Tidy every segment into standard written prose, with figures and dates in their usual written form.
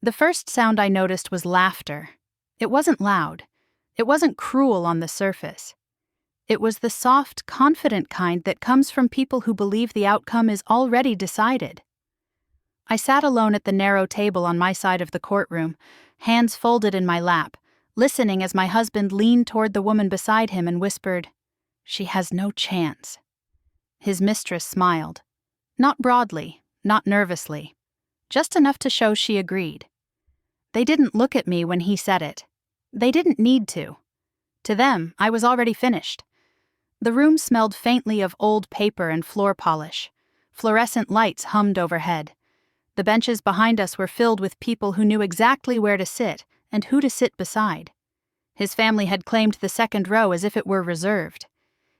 The first sound I noticed was laughter. It wasn't loud. It wasn't cruel on the surface. It was the soft, confident kind that comes from people who believe the outcome is already decided. I sat alone at the narrow table on my side of the courtroom, hands folded in my lap, listening as my husband leaned toward the woman beside him and whispered, "She has no chance." His mistress smiled. Not broadly, not nervously, just enough to show she agreed. They didn't look at me when he said it. They didn't need to. To them, I was already finished. The room smelled faintly of old paper and floor polish. Fluorescent lights hummed overhead. The benches behind us were filled with people who knew exactly where to sit and who to sit beside. His family had claimed the second row as if it were reserved.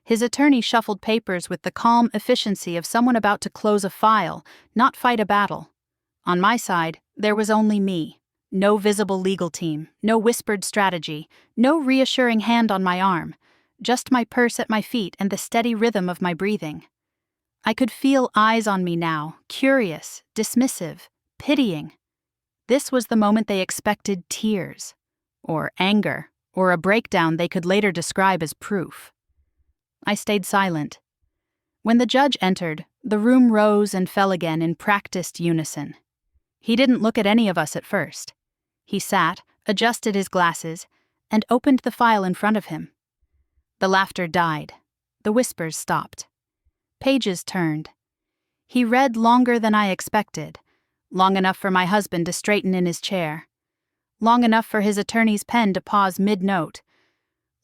His attorney shuffled papers with the calm efficiency of someone about to close a file, not fight a battle. On my side, there was only me. No visible legal team, no whispered strategy, no reassuring hand on my arm, just my purse at my feet and the steady rhythm of my breathing. I could feel eyes on me now, curious, dismissive, pitying. This was the moment they expected tears, or anger, or a breakdown they could later describe as proof. I stayed silent. When the judge entered, the room rose and fell again in practiced unison. He didn't look at any of us at first. He sat, adjusted his glasses, and opened the file in front of him. The laughter died. The whispers stopped. Pages turned. He read longer than I expected, long enough for my husband to straighten in his chair, long enough for his attorney's pen to pause mid-note,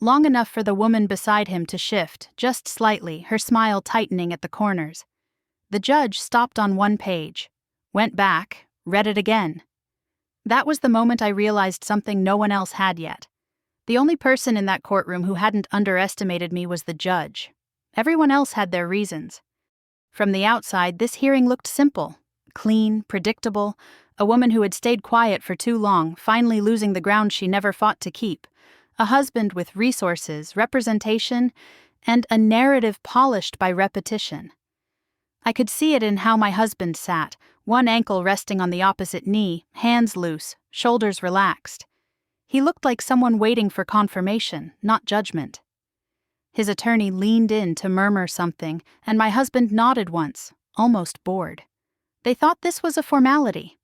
long enough for the woman beside him to shift, just slightly, her smile tightening at the corners. The judge stopped on one page, went back, read it again. That was the moment I realized something no one else had yet. The only person in that courtroom who hadn't underestimated me was the judge. Everyone else had their reasons. From the outside, this hearing looked simple, clean, predictable, a woman who had stayed quiet for too long, finally losing the ground she never fought to keep, a husband with resources, representation, and a narrative polished by repetition. I could see it in how my husband sat, one ankle resting on the opposite knee, hands loose, shoulders relaxed. He looked like someone waiting for confirmation, not judgment. His attorney leaned in to murmur something, and my husband nodded once, almost bored. They thought this was a formality.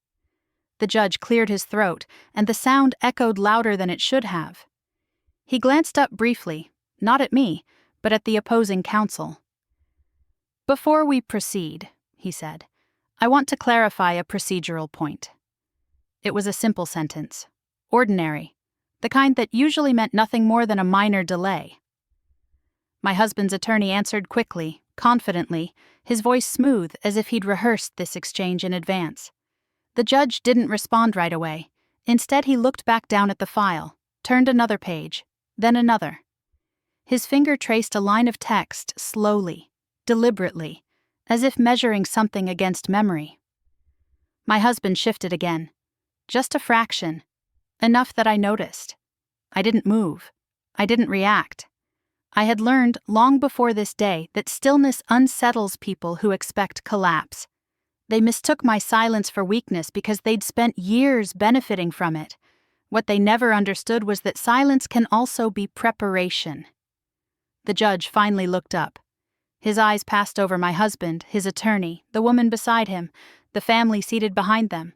The judge cleared his throat, and the sound echoed louder than it should have. He glanced up briefly, not at me, but at the opposing counsel. "Before we proceed," he said, "I want to clarify a procedural point." It was a simple sentence, ordinary, the kind that usually meant nothing more than a minor delay. My husband's attorney answered quickly, confidently, his voice smooth as if he'd rehearsed this exchange in advance. The judge didn't respond right away. Instead, he looked back down at the file, turned another page, then another. His finger traced a line of text slowly, deliberately, as if measuring something against memory. My husband shifted again. Just a fraction. Enough that I noticed. I didn't move. I didn't react. I had learned long before this day that stillness unsettles people who expect collapse. They mistook my silence for weakness because they'd spent years benefiting from it. What they never understood was that silence can also be preparation. The judge finally looked up. His eyes passed over my husband, his attorney, the woman beside him, the family seated behind them.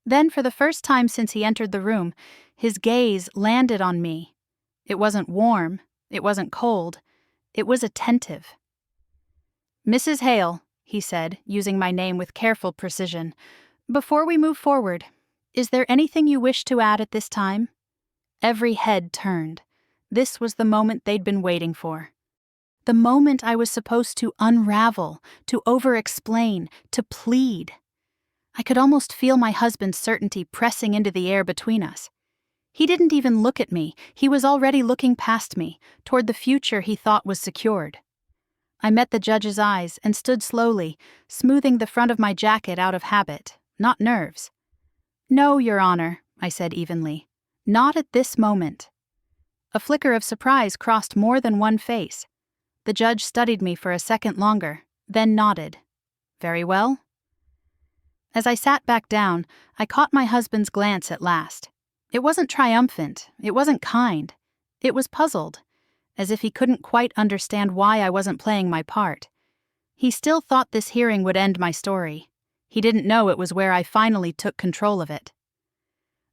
Then, for the first time since he entered the room, his gaze landed on me. It wasn't warm. It wasn't cold. It was attentive. "Mrs. Hale," he said, using my name with careful precision, "before we move forward, is there anything you wish to add at this time?" Every head turned. This was the moment they'd been waiting for. The moment I was supposed to unravel, to over-explain, to plead. I could almost feel my husband's certainty pressing into the air between us. He didn't even look at me. He was already looking past me, toward the future he thought was secured. I met the judge's eyes and stood slowly, smoothing the front of my jacket out of habit, not nerves. "No, Your Honor," I said evenly. "Not at this moment." A flicker of surprise crossed more than one face. The judge studied me for a second longer, then nodded. "Very well." As I sat back down, I caught my husband's glance at last. It wasn't triumphant, it wasn't kind. It was puzzled, as if he couldn't quite understand why I wasn't playing my part. He still thought this hearing would end my story. He didn't know it was where I finally took control of it.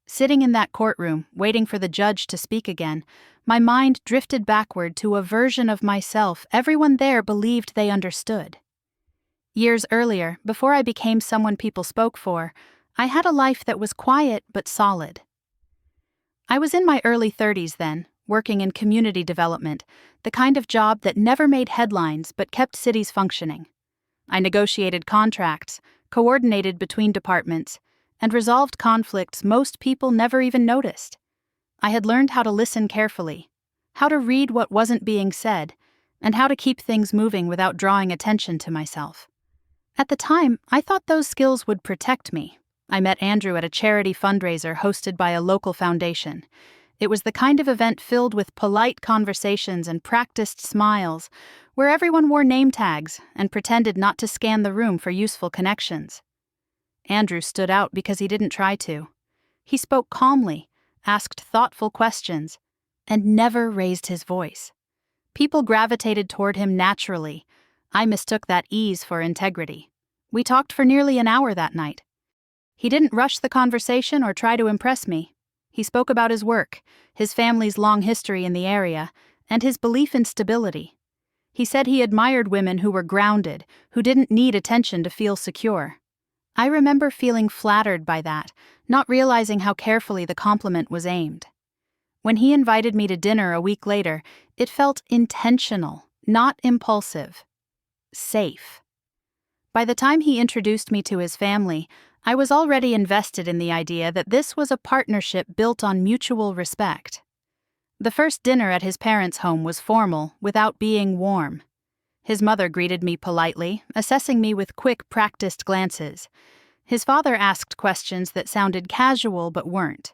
Sitting in that courtroom, waiting for the judge to speak again, my mind drifted backward to a version of myself everyone there believed they understood. Years earlier, before I became someone people spoke for, I had a life that was quiet but solid. I was in my early 30s then, working in community development, the kind of job that never made headlines but kept cities functioning. I negotiated contracts, coordinated between departments, and resolved conflicts most people never even noticed. I had learned how to listen carefully, how to read what wasn't being said, and how to keep things moving without drawing attention to myself. At the time, I thought those skills would protect me. I met Andrew at a charity fundraiser hosted by a local foundation. It was the kind of event filled with polite conversations and practiced smiles, where everyone wore name tags and pretended not to scan the room for useful connections. Andrew stood out because he didn't try to. He spoke calmly, asked thoughtful questions, and never raised his voice. People gravitated toward him naturally. I mistook that ease for integrity. We talked for nearly an hour that night. He didn't rush the conversation or try to impress me. He spoke about his work, his family's long history in the area, and his belief in stability. He said he admired women who were grounded, who didn't need attention to feel secure. I remember feeling flattered by that, not realizing how carefully the compliment was aimed. When he invited me to dinner a week later, it felt intentional, not impulsive. Safe. By the time he introduced me to his family, I was already invested in the idea that this was a partnership built on mutual respect. The first dinner at his parents' home was formal, without being warm. His mother greeted me politely, assessing me with quick, practiced glances. His father asked questions that sounded casual but weren't.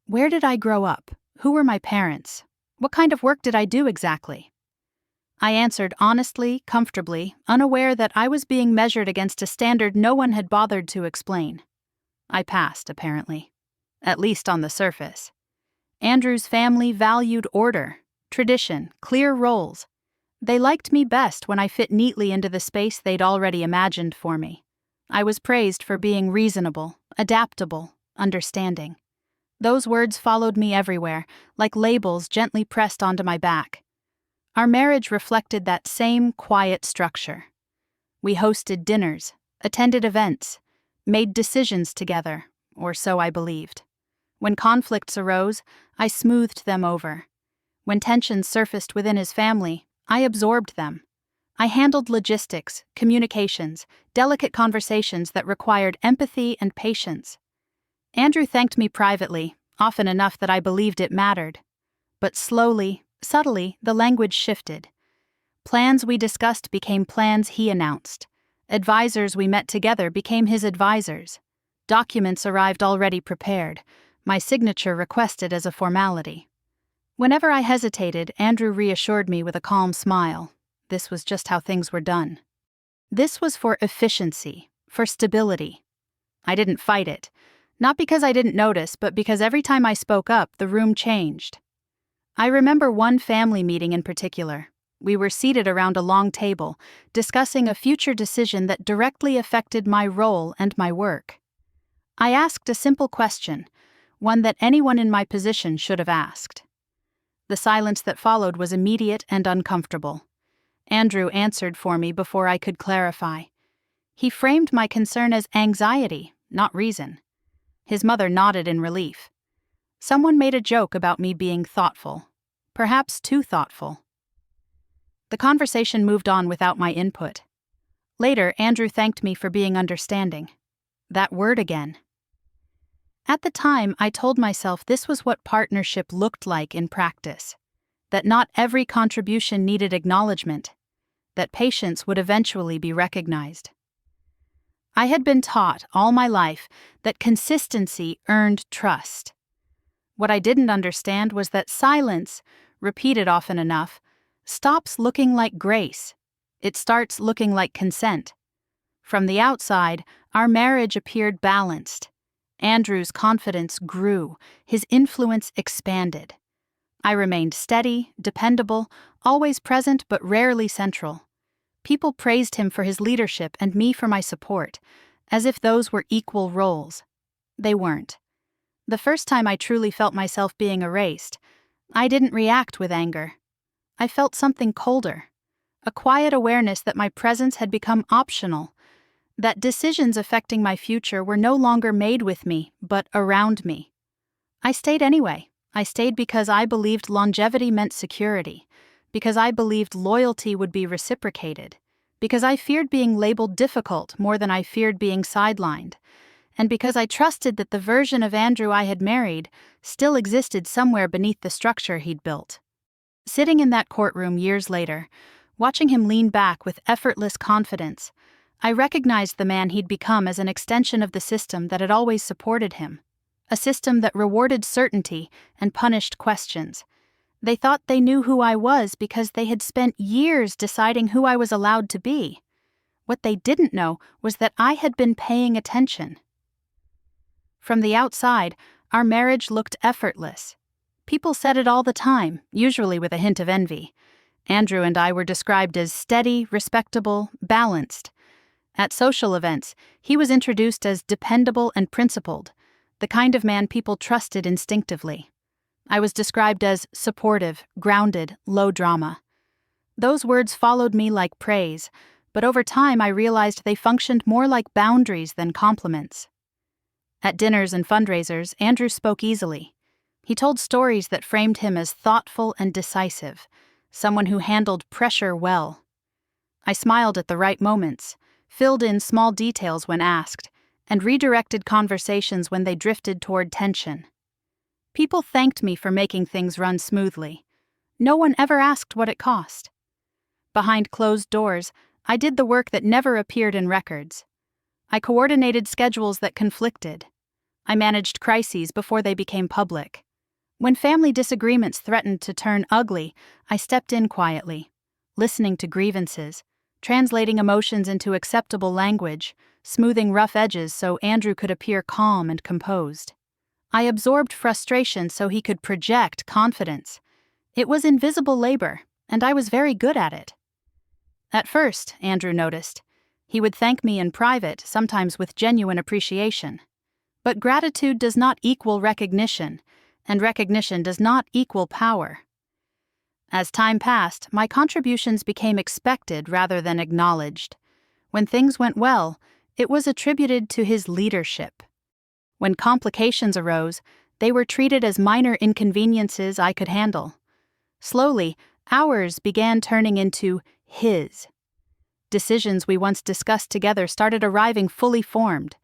Where did I grow up? Who were my parents? What kind of work did I do exactly? I answered honestly, comfortably, unaware that I was being measured against a standard no one had bothered to explain. I passed, apparently. At least on the surface. Andrew's family valued order, tradition, clear roles. They liked me best when I fit neatly into the space they'd already imagined for me. I was praised for being reasonable, adaptable, understanding. Those words followed me everywhere, like labels gently pressed onto my back. Our marriage reflected that same quiet structure. We hosted dinners, attended events, made decisions together, or so I believed. When conflicts arose, I smoothed them over. When tensions surfaced within his family, I absorbed them. I handled logistics, communications, delicate conversations that required empathy and patience. Andrew thanked me privately, often enough that I believed it mattered. But slowly, subtly, the language shifted. Plans we discussed became plans he announced. Advisors we met together became his advisors. Documents arrived already prepared, my signature requested as a formality. Whenever I hesitated, Andrew reassured me with a calm smile. This was just how things were done. This was for efficiency, for stability. I didn't fight it, not because I didn't notice, but because every time I spoke up, the room changed. I remember one family meeting in particular. We were seated around a long table, discussing a future decision that directly affected my role and my work. I asked a simple question, one that anyone in my position should have asked. The silence that followed was immediate and uncomfortable. Andrew answered for me before I could clarify. He framed my concern as anxiety, not reason. His mother nodded in relief. Someone made a joke about me being thoughtful, perhaps too thoughtful. The conversation moved on without my input. Later, Andrew thanked me for being understanding. That word again. At the time, I told myself this was what partnership looked like in practice, that not every contribution needed acknowledgement, that patience would eventually be recognized. I had been taught all my life that consistency earned trust. What I didn't understand was that silence, repeated often enough, stops looking like grace. It starts looking like consent. From the outside, our marriage appeared balanced. Andrew's confidence grew, his influence expanded. I remained steady, dependable, always present but rarely central. People praised him for his leadership and me for my support, as if those were equal roles. They weren't. The first time I truly felt myself being erased, I didn't react with anger. I felt something colder, a quiet awareness that my presence had become optional, that decisions affecting my future were no longer made with me, but around me. I stayed anyway. I stayed because I believed longevity meant security, because I believed loyalty would be reciprocated, because I feared being labeled difficult more than I feared being sidelined, and because I trusted that the version of Andrew I had married still existed somewhere beneath the structure he'd built. Sitting in that courtroom years later, watching him lean back with effortless confidence, I recognized the man he'd become as an extension of the system that had always supported him, a system that rewarded certainty and punished questions. They thought they knew who I was because they had spent years deciding who I was allowed to be. What they didn't know was that I had been paying attention. From the outside, our marriage looked effortless. People said it all the time, usually with a hint of envy. Andrew and I were described as steady, respectable, balanced. At social events, he was introduced as dependable and principled, the kind of man people trusted instinctively. I was described as supportive, grounded, low drama. Those words followed me like praise, but over time I realized they functioned more like boundaries than compliments. At dinners and fundraisers, Andrew spoke easily. He told stories that framed him as thoughtful and decisive, someone who handled pressure well. I smiled at the right moments, filled in small details when asked, and redirected conversations when they drifted toward tension. People thanked me for making things run smoothly. No one ever asked what it cost. Behind closed doors, I did the work that never appeared in records. I coordinated schedules that conflicted. I managed crises before they became public. When family disagreements threatened to turn ugly, I stepped in quietly, listening to grievances, translating emotions into acceptable language, smoothing rough edges so Andrew could appear calm and composed. I absorbed frustration so he could project confidence. It was invisible labor, and I was very good at it. At first, Andrew noticed, he would thank me in private, sometimes with genuine appreciation. But gratitude does not equal recognition, and recognition does not equal power. As time passed, my contributions became expected rather than acknowledged. When things went well, it was attributed to his leadership. When complications arose, they were treated as minor inconveniences I could handle. Slowly, ours began turning into his. Decisions we once discussed together started arriving fully formed.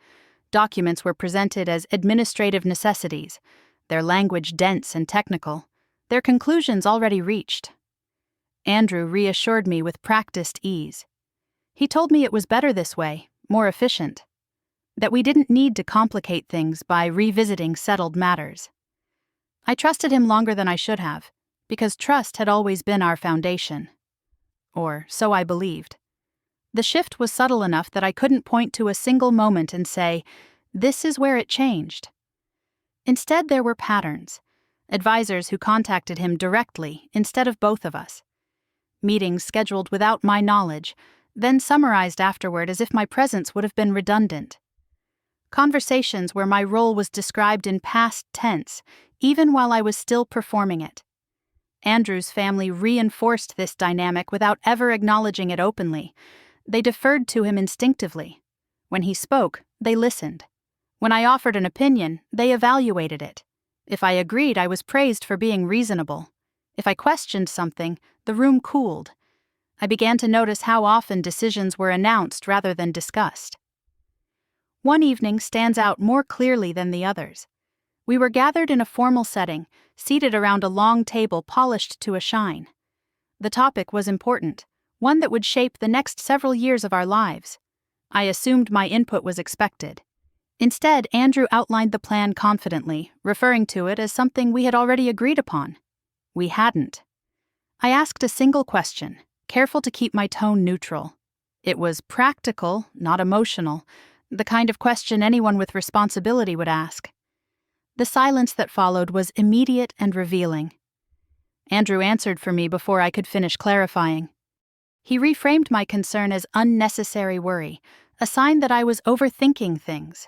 Documents were presented as administrative necessities, their language dense and technical, their conclusions already reached. Andrew reassured me with practiced ease. He told me it was better this way, more efficient, that we didn't need to complicate things by revisiting settled matters. I trusted him longer than I should have, because trust had always been our foundation. Or so I believed. The shift was subtle enough that I couldn't point to a single moment and say, this is where it changed. Instead, there were patterns. Advisors who contacted him directly instead of both of us. Meetings scheduled without my knowledge, then summarized afterward as if my presence would have been redundant. Conversations where my role was described in past tense, even while I was still performing it. Andrew's family reinforced this dynamic without ever acknowledging it openly. They deferred to him instinctively. When he spoke, they listened. When I offered an opinion, they evaluated it. If I agreed, I was praised for being reasonable. If I questioned something, the room cooled. I began to notice how often decisions were announced rather than discussed. One evening stands out more clearly than the others. We were gathered in a formal setting, seated around a long table polished to a shine. The topic was important, one that would shape the next several years of our lives. I assumed my input was expected. Instead, Andrew outlined the plan confidently, referring to it as something we had already agreed upon. We hadn't. I asked a single question, careful to keep my tone neutral. It was practical, not emotional, the kind of question anyone with responsibility would ask. The silence that followed was immediate and revealing. Andrew answered for me before I could finish clarifying. He reframed my concern as unnecessary worry, a sign that I was overthinking things.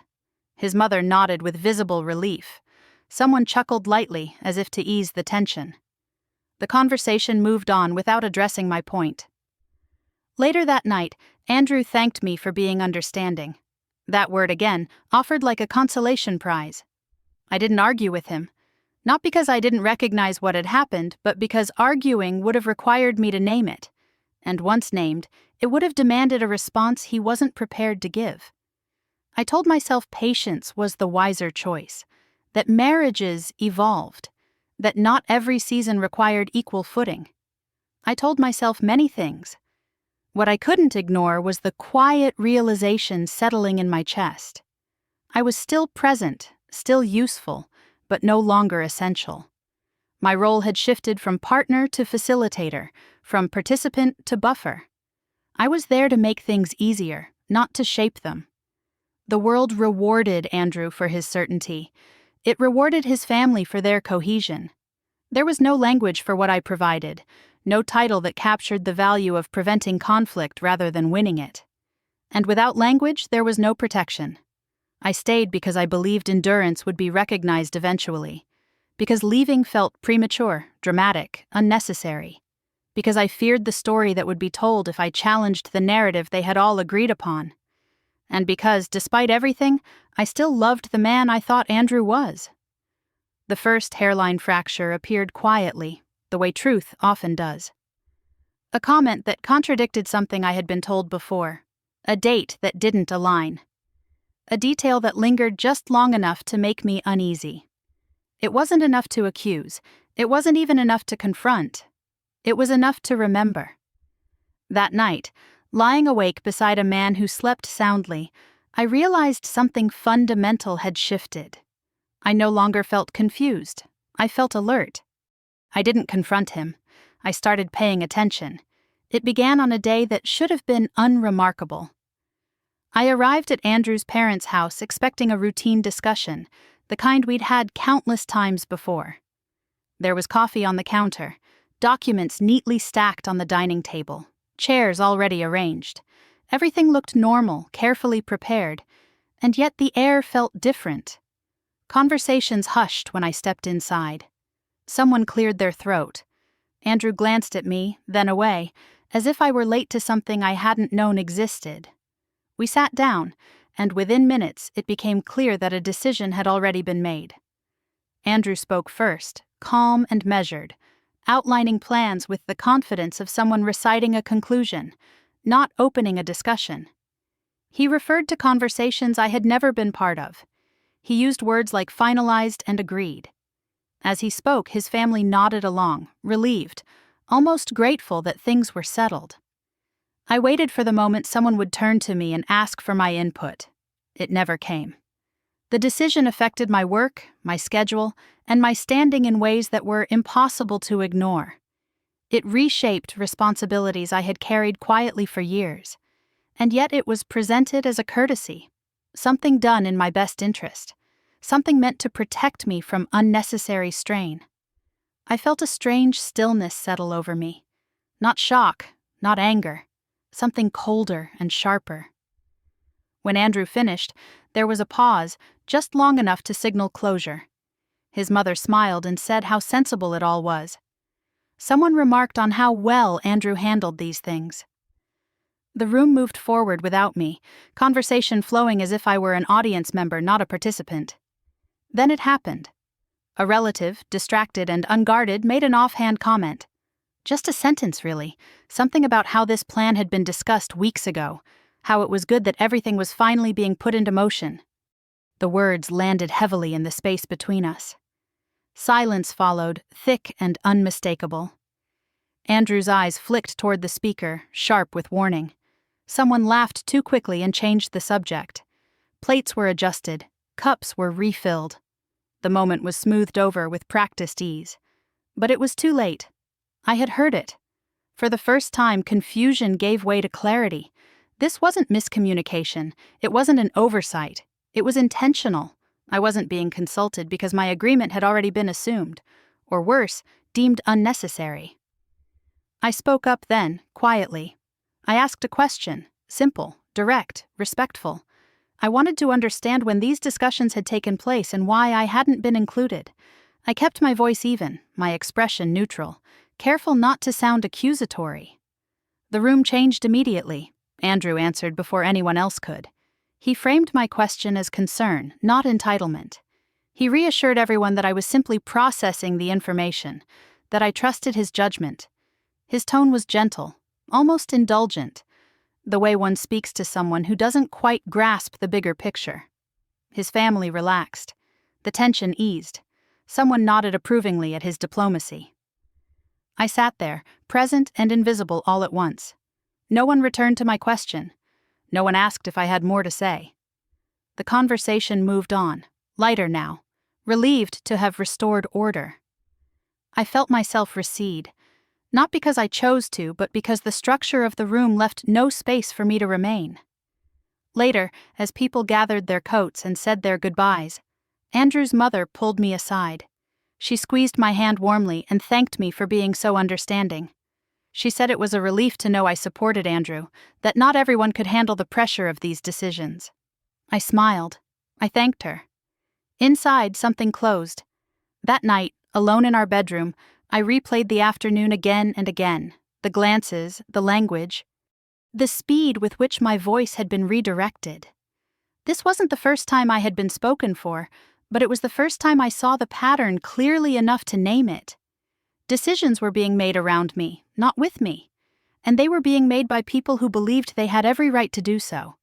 His mother nodded with visible relief. Someone chuckled lightly, as if to ease the tension. The conversation moved on without addressing my point. Later that night, Andrew thanked me for being understanding. That word again offered like a consolation prize. I didn't argue with him. Not because I didn't recognize what had happened, but because arguing would have required me to name it. And once named, it would have demanded a response he wasn't prepared to give. I told myself patience was the wiser choice, that marriages evolved, that not every season required equal footing. I told myself many things. What I couldn't ignore was the quiet realization settling in my chest. I was still present, still useful, but no longer essential. My role had shifted from partner to facilitator, from participant to buffer. I was there to make things easier, not to shape them. The world rewarded Andrew for his certainty. It rewarded his family for their cohesion. There was no language for what I provided, no title that captured the value of preventing conflict rather than winning it. And without language, there was no protection. I stayed because I believed endurance would be recognized eventually, because leaving felt premature, dramatic, unnecessary, because I feared the story that would be told if I challenged the narrative they had all agreed upon, and because, despite everything, I still loved the man I thought Andrew was. The first hairline fracture appeared quietly, the way truth often does. A comment that contradicted something I had been told before, a date that didn't align, a detail that lingered just long enough to make me uneasy. It wasn't enough to accuse, it wasn't even enough to confront. It was enough to remember. That night, lying awake beside a man who slept soundly, I realized something fundamental had shifted. I no longer felt confused. I felt alert. I didn't confront him. I started paying attention. It began on a day that should have been unremarkable. I arrived at Andrew's parents' house expecting a routine discussion, the kind we'd had countless times before. There was coffee on the counter, documents neatly stacked on the dining table, chairs already arranged. Everything looked normal, carefully prepared, and yet the air felt different. Conversations hushed when I stepped inside. Someone cleared their throat. Andrew glanced at me, then away, as if I were late to something I hadn't known existed. We sat down, and within minutes it became clear that a decision had already been made. Andrew spoke first, calm and measured, outlining plans with the confidence of someone reciting a conclusion, not opening a discussion. He referred to conversations I had never been part of. He used words like finalized and agreed. As he spoke, his family nodded along, relieved, almost grateful that things were settled. I waited for the moment someone would turn to me and ask for my input. It never came. The decision affected my work, my schedule, and my standing in ways that were impossible to ignore. It reshaped responsibilities I had carried quietly for years, and yet it was presented as a courtesy, something done in my best interest, something meant to protect me from unnecessary strain. I felt a strange stillness settle over me. Not shock, not anger, something colder and sharper. When Andrew finished, there was a pause, just long enough to signal closure. His mother smiled and said how sensible it all was. Someone remarked on how well Andrew handled these things. The room moved forward without me, conversation flowing as if I were an audience member, not a participant. Then it happened. A relative, distracted and unguarded, made an offhand comment. Just a sentence, really. Something about how this plan had been discussed weeks ago, how it was good that everything was finally being put into motion. The words landed heavily in the space between us. Silence followed, thick and unmistakable. Andrew's eyes flicked toward the speaker, sharp with warning. Someone laughed too quickly and changed the subject. Plates were adjusted, cups were refilled. The moment was smoothed over with practiced ease. But it was too late. I had heard it. For the first time, confusion gave way to clarity. This wasn't miscommunication. It wasn't an oversight. It was intentional. I wasn't being consulted because my agreement had already been assumed, or worse, deemed unnecessary. I spoke up then, quietly. I asked a question, simple, direct, respectful. I wanted to understand when these discussions had taken place and why I hadn't been included. I kept my voice even, my expression neutral, careful not to sound accusatory. The room changed immediately. Andrew answered before anyone else could. He framed my question as concern, not entitlement. He reassured everyone that I was simply processing the information, that I trusted his judgment. His tone was gentle, almost indulgent, the way one speaks to someone who doesn't quite grasp the bigger picture. His family relaxed. The tension eased. Someone nodded approvingly at his diplomacy. I sat there, present and invisible all at once. No one returned to my question. No one asked if I had more to say. The conversation moved on, lighter now, relieved to have restored order. I felt myself recede, not because I chose to, but because the structure of the room left no space for me to remain. Later, as people gathered their coats and said their goodbyes, Andrew's mother pulled me aside. She squeezed my hand warmly and thanked me for being so understanding. She said it was a relief to know I supported Andrew, that not everyone could handle the pressure of these decisions. I smiled. I thanked her. Inside, something closed. That night, alone in our bedroom, I replayed the afternoon again and again, the glances, the language, the speed with which my voice had been redirected. This wasn't the first time I had been spoken for, but it was the first time I saw the pattern clearly enough to name it. Decisions were being made around me, not with me, and they were being made by people who believed they had every right to do so.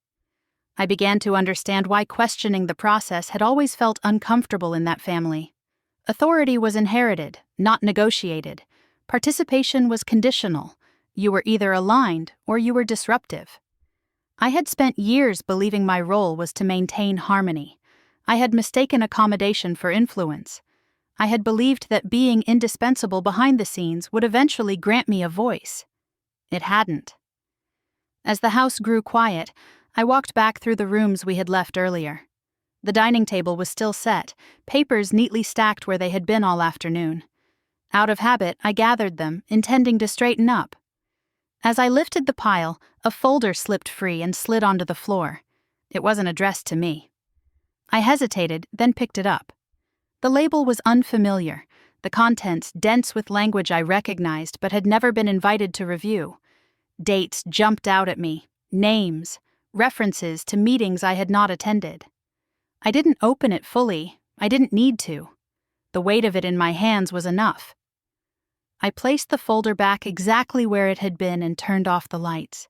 I began to understand why questioning the process had always felt uncomfortable in that family. Authority was inherited, not negotiated. Participation was conditional. You were either aligned or you were disruptive. I had spent years believing my role was to maintain harmony. I had mistaken accommodation for influence. I had believed that being indispensable behind the scenes would eventually grant me a voice. It hadn't. As the house grew quiet, I walked back through the rooms we had left earlier. The dining table was still set, papers neatly stacked where they had been all afternoon. Out of habit, I gathered them, intending to straighten up. As I lifted the pile, a folder slipped free and slid onto the floor. It wasn't addressed to me. I hesitated, then picked it up. The label was unfamiliar, the contents dense with language I recognized but had never been invited to review. Dates jumped out at me, names, references to meetings I had not attended. I didn't open it fully. I didn't need to. The weight of it in my hands was enough. I placed the folder back exactly where it had been and turned off the lights.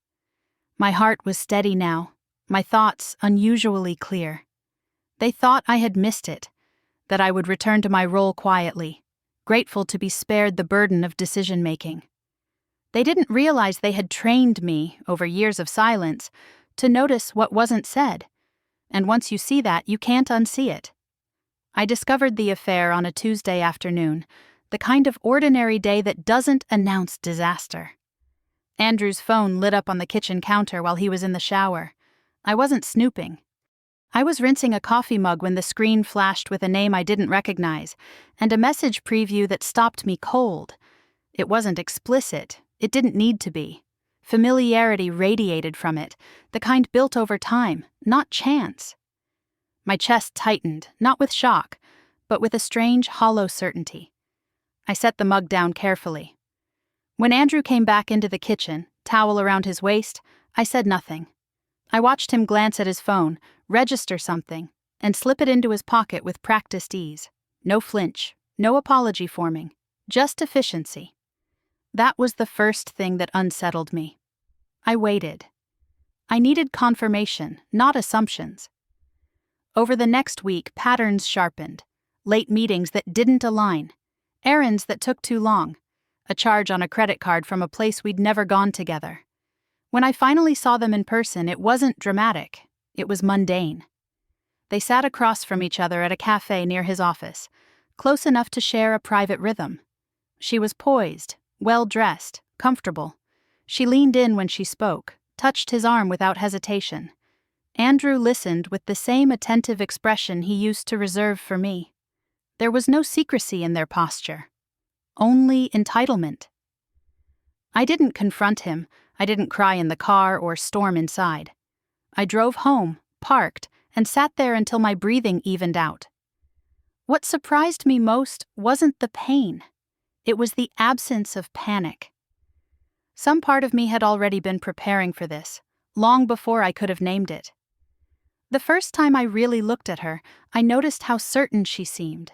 My heart was steady now, my thoughts unusually clear. They thought I had missed it, that I would return to my role quietly, grateful to be spared the burden of decision-making. They didn't realize they had trained me, over years of silence, to notice what wasn't said, and once you see that, you can't unsee it. I discovered the affair on a Tuesday afternoon, the kind of ordinary day that doesn't announce disaster. Andrew's phone lit up on the kitchen counter while he was in the shower. I wasn't snooping. I was rinsing a coffee mug when the screen flashed with a name I didn't recognize, and a message preview that stopped me cold. It wasn't explicit. It didn't need to be. Familiarity radiated from it, the kind built over time, not chance. My chest tightened, not with shock, but with a strange, hollow certainty. I set the mug down carefully. When Andrew came back into the kitchen, towel around his waist, I said nothing. I watched him glance at his phone, register something, and slip it into his pocket with practiced ease. No flinch, no apology forming, just efficiency. That was the first thing that unsettled me. I waited. I needed confirmation, not assumptions. Over the next week, patterns sharpened. Late meetings that didn't align. Errands that took too long. A charge on a credit card from a place we'd never gone together. When I finally saw them in person, it wasn't dramatic. It was mundane. They sat across from each other at a cafe near his office, close enough to share a private rhythm. She was poised, well-dressed, comfortable. She leaned in when she spoke, touched his arm without hesitation. Andrew listened with the same attentive expression he used to reserve for me. There was no secrecy in their posture. Only entitlement. I didn't confront him. I didn't cry in the car or storm inside. I drove home, parked, and sat there until my breathing evened out. What surprised me most wasn't the pain. It was the absence of panic. Some part of me had already been preparing for this, long before I could have named it. The first time I really looked at her, I noticed how certain she seemed.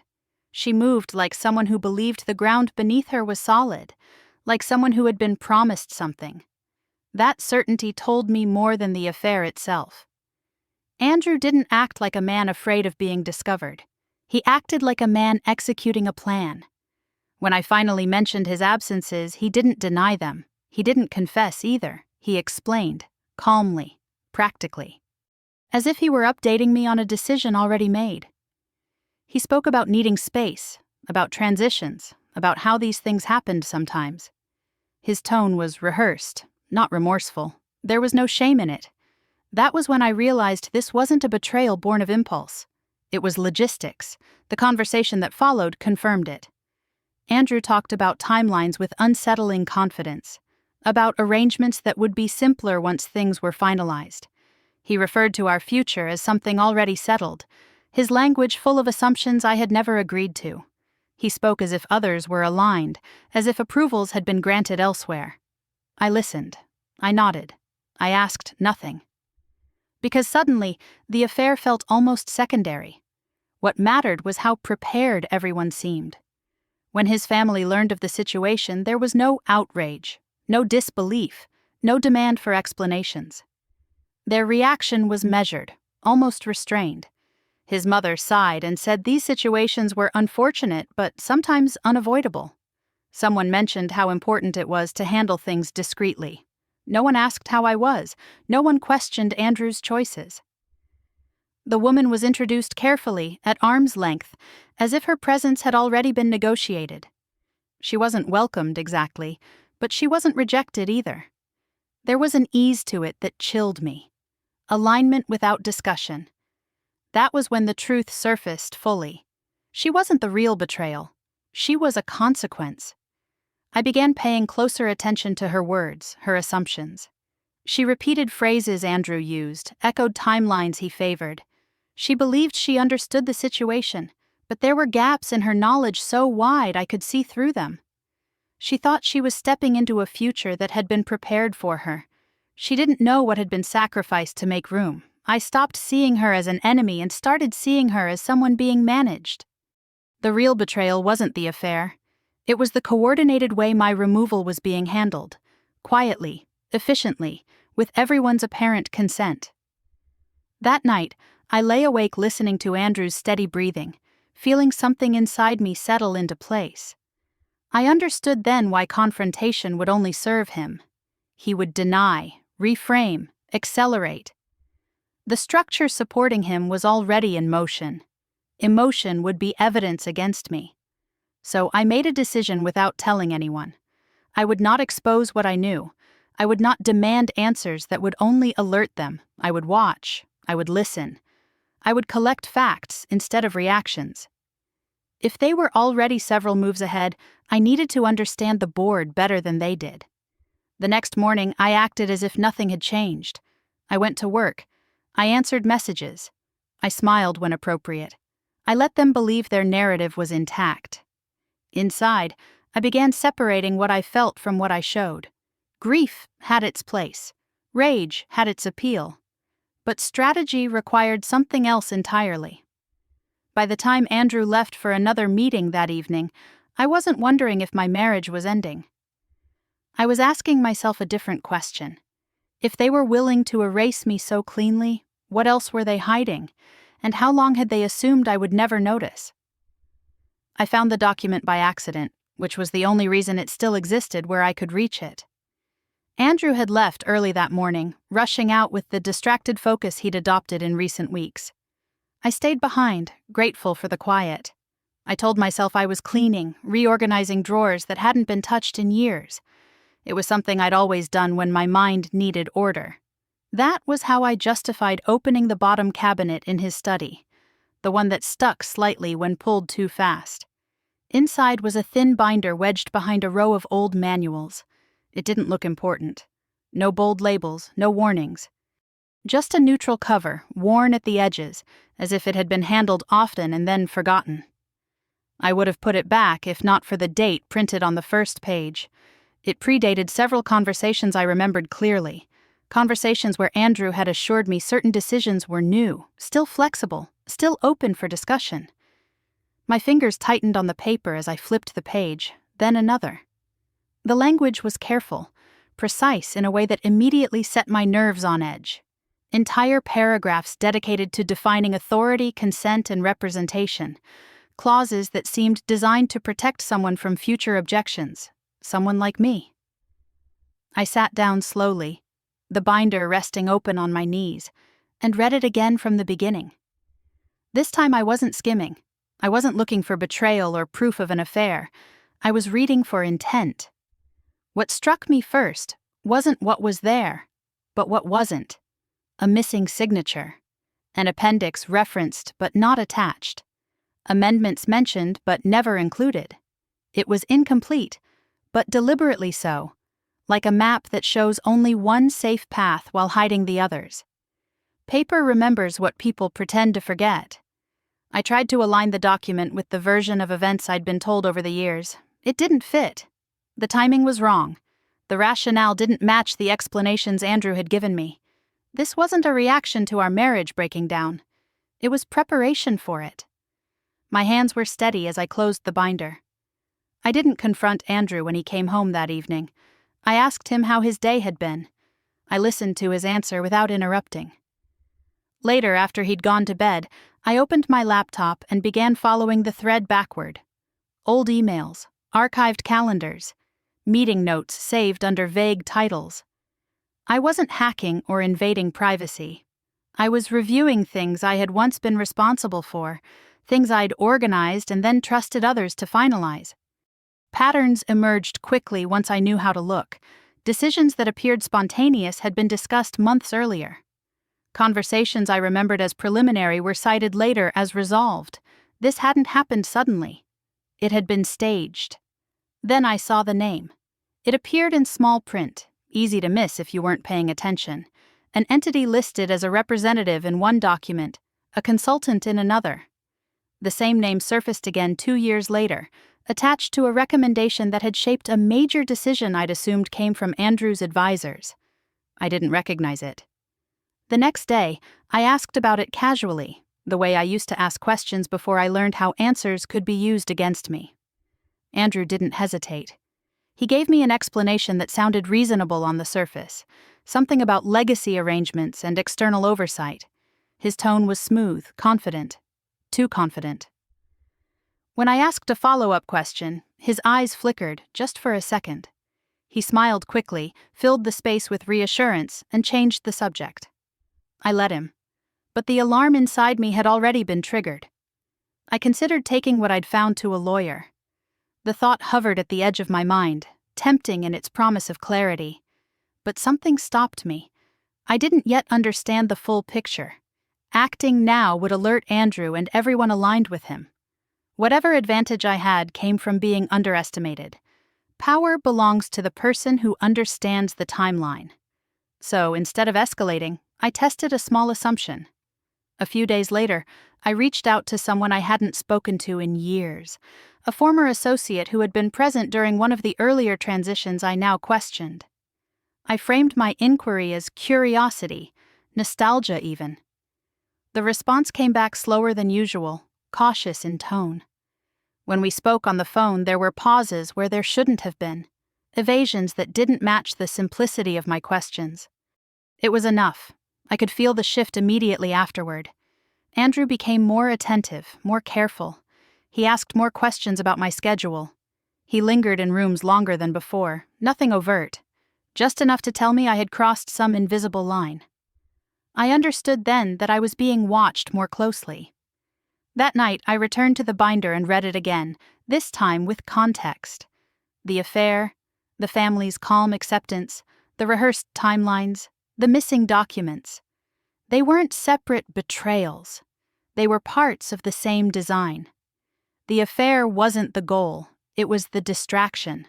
She moved like someone who believed the ground beneath her was solid, like someone who had been promised something. That certainty told me more than the affair itself. Andrew didn't act like a man afraid of being discovered. He acted like a man executing a plan. When I finally mentioned his absences, he didn't deny them. He didn't confess either. He explained, calmly, practically, as if he were updating me on a decision already made. He spoke about needing space, about transitions, about how these things happened sometimes. His tone was rehearsed, not remorseful. There was no shame in it. That was when I realized this wasn't a betrayal born of impulse. It was logistics. The conversation that followed confirmed it. Andrew talked about timelines with unsettling confidence, about arrangements that would be simpler once things were finalized. He referred to our future as something already settled, his language full of assumptions I had never agreed to. He spoke as if others were aligned, as if approvals had been granted elsewhere. I listened. I nodded. I asked nothing. Because suddenly, the affair felt almost secondary. What mattered was how prepared everyone seemed. When his family learned of the situation, there was no outrage, no disbelief, no demand for explanations. Their reaction was measured, almost restrained. His mother sighed and said these situations were unfortunate but sometimes unavoidable. Someone mentioned how important it was to handle things discreetly. No one asked how I was. No one questioned Andrew's choices. The woman was introduced carefully, at arm's length, as if her presence had already been negotiated. She wasn't welcomed exactly, but she wasn't rejected either. There was an ease to it that chilled me. Alignment without discussion. That was when the truth surfaced fully. She wasn't the real betrayal. She was a consequence. I began paying closer attention to her words, her assumptions. She repeated phrases Andrew used, echoed timelines he favored. She believed she understood the situation, but there were gaps in her knowledge so wide I could see through them. She thought she was stepping into a future that had been prepared for her. She didn't know what had been sacrificed to make room. I stopped seeing her as an enemy and started seeing her as someone being managed. The real betrayal wasn't the affair. It was the coordinated way my removal was being handled, quietly, efficiently, with everyone's apparent consent. That night, I lay awake listening to Andrew's steady breathing, feeling something inside me settle into place. I understood then why confrontation would only serve him. He would deny, reframe, accelerate. The structure supporting him was already in motion. Emotion would be evidence against me. So I made a decision without telling anyone. I would not expose what I knew. I would not demand answers that would only alert them. I would watch. I would listen. I would collect facts instead of reactions. If they were already several moves ahead, I needed to understand the board better than they did. The next morning, I acted as if nothing had changed. I went to work. I answered messages. I smiled when appropriate. I let them believe their narrative was intact. Inside, I began separating what I felt from what I showed. Grief had its place. Rage had its appeal. But strategy required something else entirely. By the time Andrew left for another meeting that evening, I wasn't wondering if my marriage was ending. I was asking myself a different question. If they were willing to erase me so cleanly, what else were they hiding? And how long had they assumed I would never notice? I found the document by accident, which was the only reason it still existed where I could reach it. Andrew had left early that morning, rushing out with the distracted focus he'd adopted in recent weeks. I stayed behind, grateful for the quiet. I told myself I was cleaning, reorganizing drawers that hadn't been touched in years. It was something I'd always done when my mind needed order. That was how I justified opening the bottom cabinet in his study, the one that stuck slightly when pulled too fast. Inside was a thin binder wedged behind a row of old manuals. It didn't look important. No bold labels, no warnings. Just a neutral cover, worn at the edges, as if it had been handled often and then forgotten. I would have put it back if not for the date printed on the first page. It predated several conversations I remembered clearly. Conversations where Andrew had assured me certain decisions were new, still flexible, still open for discussion. My fingers tightened on the paper as I flipped the page, then another. The language was careful, precise in a way that immediately set my nerves on edge. Entire paragraphs dedicated to defining authority, consent, and representation. Clauses that seemed designed to protect someone from future objections, someone like me. I sat down slowly, the binder resting open on my knees, and read it again from the beginning. This time I wasn't skimming. I wasn't looking for betrayal or proof of an affair. I was reading for intent. What struck me first wasn't what was there, but what wasn't. A missing signature. An appendix referenced but not attached. Amendments mentioned but never included. It was incomplete, but deliberately so, like a map that shows only one safe path while hiding the others. Paper remembers what people pretend to forget. I tried to align the document with the version of events I'd been told over the years. It didn't fit. The timing was wrong. The rationale didn't match the explanations Andrew had given me. This wasn't a reaction to our marriage breaking down. It was preparation for it. My hands were steady as I closed the binder. I didn't confront Andrew when he came home that evening. I asked him how his day had been. I listened to his answer without interrupting. Later, after he'd gone to bed, I opened my laptop and began following the thread backward. Old emails, archived calendars, meeting notes saved under vague titles. I wasn't hacking or invading privacy. I was reviewing things I had once been responsible for, things I'd organized and then trusted others to finalize. Patterns emerged quickly once I knew how to look. Decisions that appeared spontaneous had been discussed months earlier. Conversations I remembered as preliminary were cited later as resolved. This hadn't happened suddenly. It had been staged. Then I saw the name. It appeared in small print, easy to miss if you weren't paying attention. An entity listed as a representative in one document, a consultant in another. The same name surfaced again 2 years later, attached to a recommendation that had shaped a major decision I'd assumed came from Andrew's advisors. I didn't recognize it. The next day, I asked about it casually, the way I used to ask questions before I learned how answers could be used against me. Andrew didn't hesitate. He gave me an explanation that sounded reasonable on the surface, something about legacy arrangements and external oversight. His tone was smooth, confident. Too confident. When I asked a follow-up question, his eyes flickered just for a second. He smiled quickly, filled the space with reassurance, and changed the subject. I let him. But the alarm inside me had already been triggered. I considered taking what I'd found to a lawyer. The thought hovered at the edge of my mind, tempting in its promise of clarity. But something stopped me. I didn't yet understand the full picture. Acting now would alert Andrew and everyone aligned with him. Whatever advantage I had came from being underestimated. Power belongs to the person who understands the timeline. So, instead of escalating, I tested a small assumption. A few days later, I reached out to someone I hadn't spoken to in years, a former associate who had been present during one of the earlier transitions I now questioned. I framed my inquiry as curiosity, nostalgia even. The response came back slower than usual, cautious in tone. When we spoke on the phone, there were pauses where there shouldn't have been, evasions that didn't match the simplicity of my questions. It was enough. I could feel the shift immediately afterward. Andrew became more attentive, more careful. He asked more questions about my schedule. He lingered in rooms longer than before, nothing overt, just enough to tell me I had crossed some invisible line. I understood then that I was being watched more closely. That night, I returned to the binder and read it again, this time with context. The affair, The family's calm acceptance, the rehearsed timelines, the missing documents. They weren't separate betrayals. They were parts of the same design. The affair wasn't the goal, it was the distraction.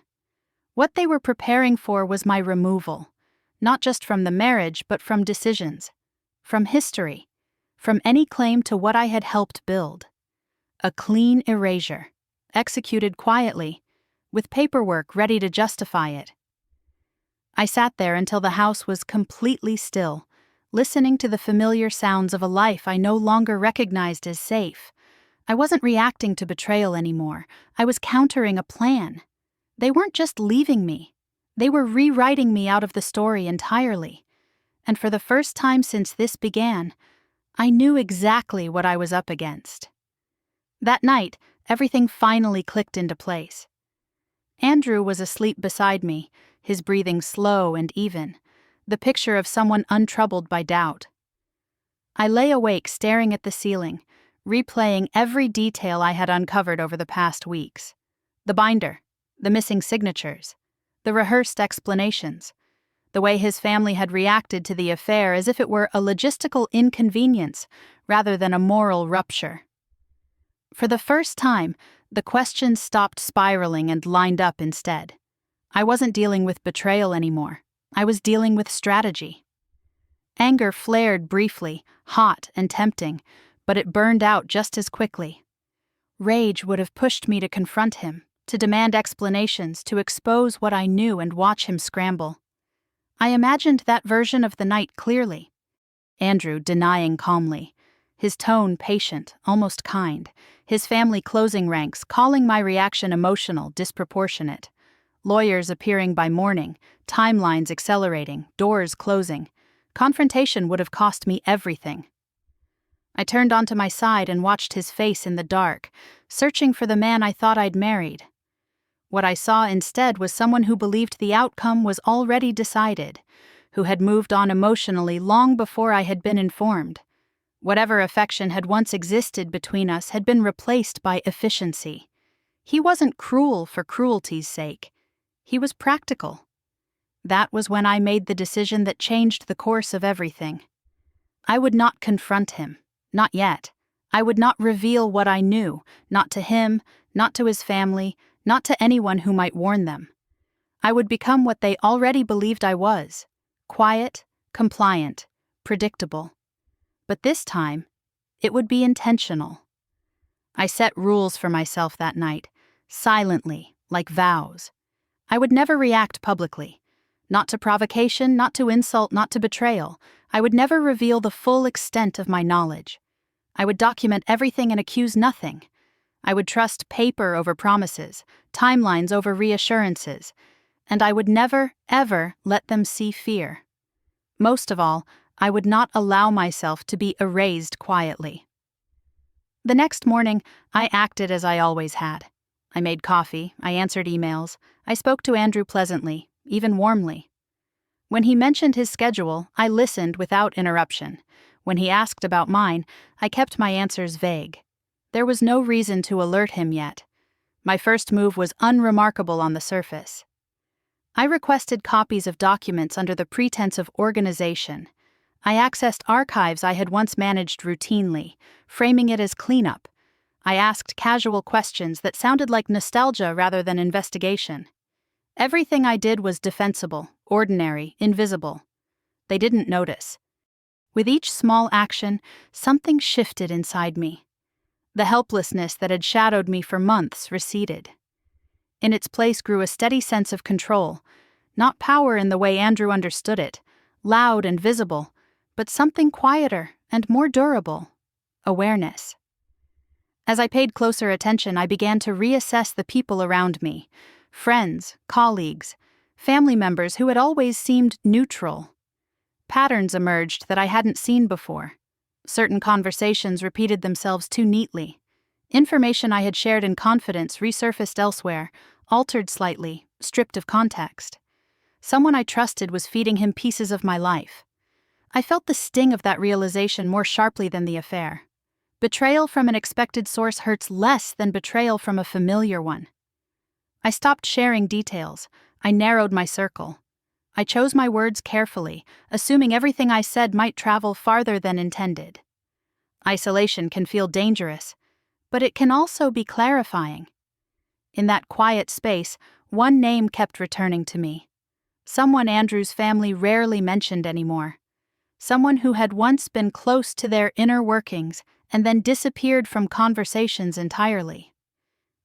What they were preparing for was my removal, not just from the marriage, but from decisions, from history, from any claim to what I had helped build. A clean erasure, executed quietly, with paperwork ready to justify it. I sat there until the house was completely still, listening to the familiar sounds of a life I no longer recognized as safe. I wasn't reacting to betrayal anymore. I was countering a plan. They weren't just leaving me. They were rewriting me out of the story entirely. And for the first time since this began, I knew exactly what I was up against. That night, everything finally clicked into place. Andrew was asleep beside me, his breathing slow and even, the picture of someone untroubled by doubt. I lay awake staring at the ceiling, replaying every detail I had uncovered over the past weeks. The binder, the missing signatures, the rehearsed explanations, the way his family had reacted to the affair as if it were a logistical inconvenience rather than a moral rupture. For the first time, the questions stopped spiraling and lined up instead. I wasn't dealing with betrayal anymore. I was dealing with strategy. Anger flared briefly, hot and tempting, but it burned out just as quickly. Rage would have pushed me to confront him, to demand explanations, to expose what I knew and watch him scramble. I imagined that version of the night clearly. Andrew denying calmly, his tone patient, almost kind, his family closing ranks, calling my reaction emotional, disproportionate. Lawyers appearing by morning, timelines accelerating, doors closing. Confrontation would have cost me everything. I turned onto my side and watched his face in the dark, searching for the man I thought I'd married. What I saw instead was someone who believed the outcome was already decided, who had moved on emotionally long before I had been informed. Whatever affection had once existed between us had been replaced by efficiency. He wasn't cruel for cruelty's sake. He was practical. That was when I made the decision that changed the course of everything. I would not confront him, not yet. I would not reveal what I knew, not to him, not to his family, not to anyone who might warn them. I would become what they already believed I was: quiet, compliant, predictable. But this time, it would be intentional. I set rules for myself that night, silently, like vows. I would never react publicly. Not to provocation, not to insult, not to betrayal. I would never reveal the full extent of my knowledge. I would document everything and accuse nothing. I would trust paper over promises, timelines over reassurances, and I would never, ever let them see fear. Most of all, I would not allow myself to be erased quietly. The next morning, I acted as I always had. I made coffee, I answered emails, I spoke to Andrew pleasantly, even warmly. When he mentioned his schedule, I listened without interruption. When he asked about mine, I kept my answers vague. There was no reason to alert him yet. My first move was unremarkable on the surface. I requested copies of documents under the pretense of organization. I accessed archives I had once managed routinely, framing it as cleanup. I asked casual questions that sounded like nostalgia rather than investigation. Everything I did was defensible, ordinary, invisible. They didn't notice. With each small action, something shifted inside me. The helplessness that had shadowed me for months receded. In its place grew a steady sense of control, not power in the way Andrew understood it, loud and visible, but something quieter and more durable: awareness. As I paid closer attention, I began to reassess the people around me: friends, colleagues, family members who had always seemed neutral. Patterns emerged that I hadn't seen before. Certain conversations repeated themselves too neatly. Information I had shared in confidence resurfaced elsewhere, altered slightly, stripped of context. Someone I trusted was feeding him pieces of my life. I felt the sting of that realization more sharply than the affair. Betrayal from an expected source hurts less than betrayal from a familiar one. I stopped sharing details. I narrowed my circle. I chose my words carefully, assuming everything I said might travel farther than intended. Isolation can feel dangerous, but it can also be clarifying. In that quiet space, one name kept returning to me. Someone Andrew's family rarely mentioned anymore. Someone who had once been close to their inner workings and then disappeared from conversations entirely.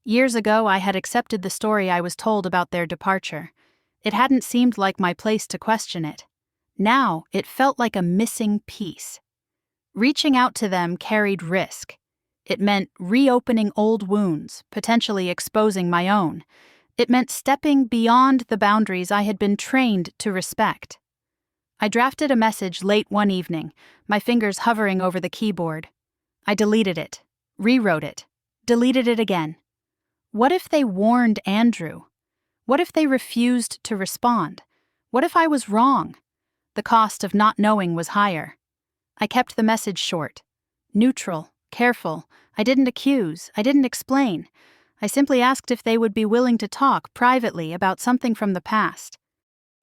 Years ago, I had accepted the story I was told about their departure. It hadn't seemed like my place to question it. Now, it felt like a missing piece. Reaching out to them carried risk. It meant reopening old wounds, potentially exposing my own. It meant stepping beyond the boundaries I had been trained to respect. I drafted a message late one evening, my fingers hovering over the keyboard. I deleted it, rewrote it, deleted it again. What if they warned Andrew? What if they refused to respond? What if I was wrong? The cost of not knowing was higher. I kept the message short, neutral, careful. I didn't accuse, I didn't explain. I simply asked if they would be willing to talk privately about something from the past.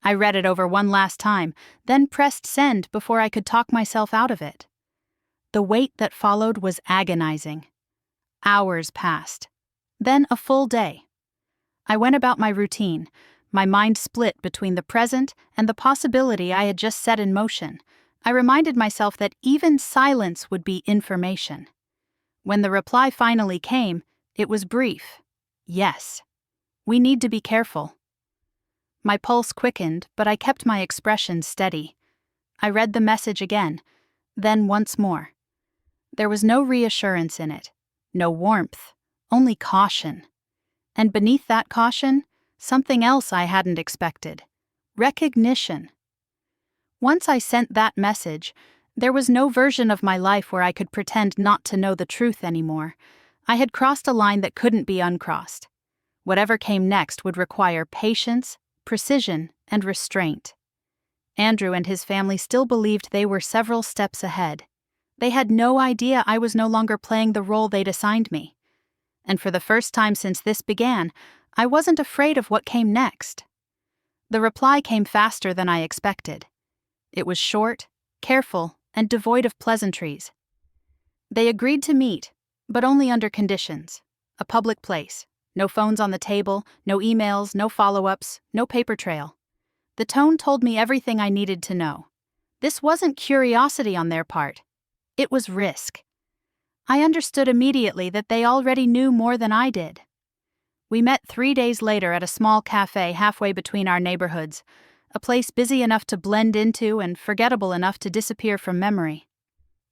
I read it over one last time, then pressed send before I could talk myself out of it. The wait that followed was agonizing. Hours passed. Then a full day. I went about my routine, my mind split between the present and the possibility I had just set in motion. I reminded myself that even silence would be information. When the reply finally came, it was brief. Yes. We need to be careful. My pulse quickened, but I kept my expression steady. I read the message again, then once more. There was no reassurance in it, no warmth, only caution. And beneath that caution, something else I hadn't expected. Recognition. Once I sent that message, there was no version of my life where I could pretend not to know the truth anymore. I had crossed a line that couldn't be uncrossed. Whatever came next would require patience, precision, and restraint. Andrew and his family still believed they were several steps ahead. They had no idea I was no longer playing the role they'd assigned me. And for the first time since this began, I wasn't afraid of what came next. The reply came faster than I expected. It was short, careful, and devoid of pleasantries. They agreed to meet, but only under conditions. A public place. No phones on the table, no emails, no follow-ups, no paper trail. The tone told me everything I needed to know. This wasn't curiosity on their part. It was risk. I understood immediately that they already knew more than I did. We met 3 days later at a small cafe halfway between our neighborhoods, a place busy enough to blend into and forgettable enough to disappear from memory.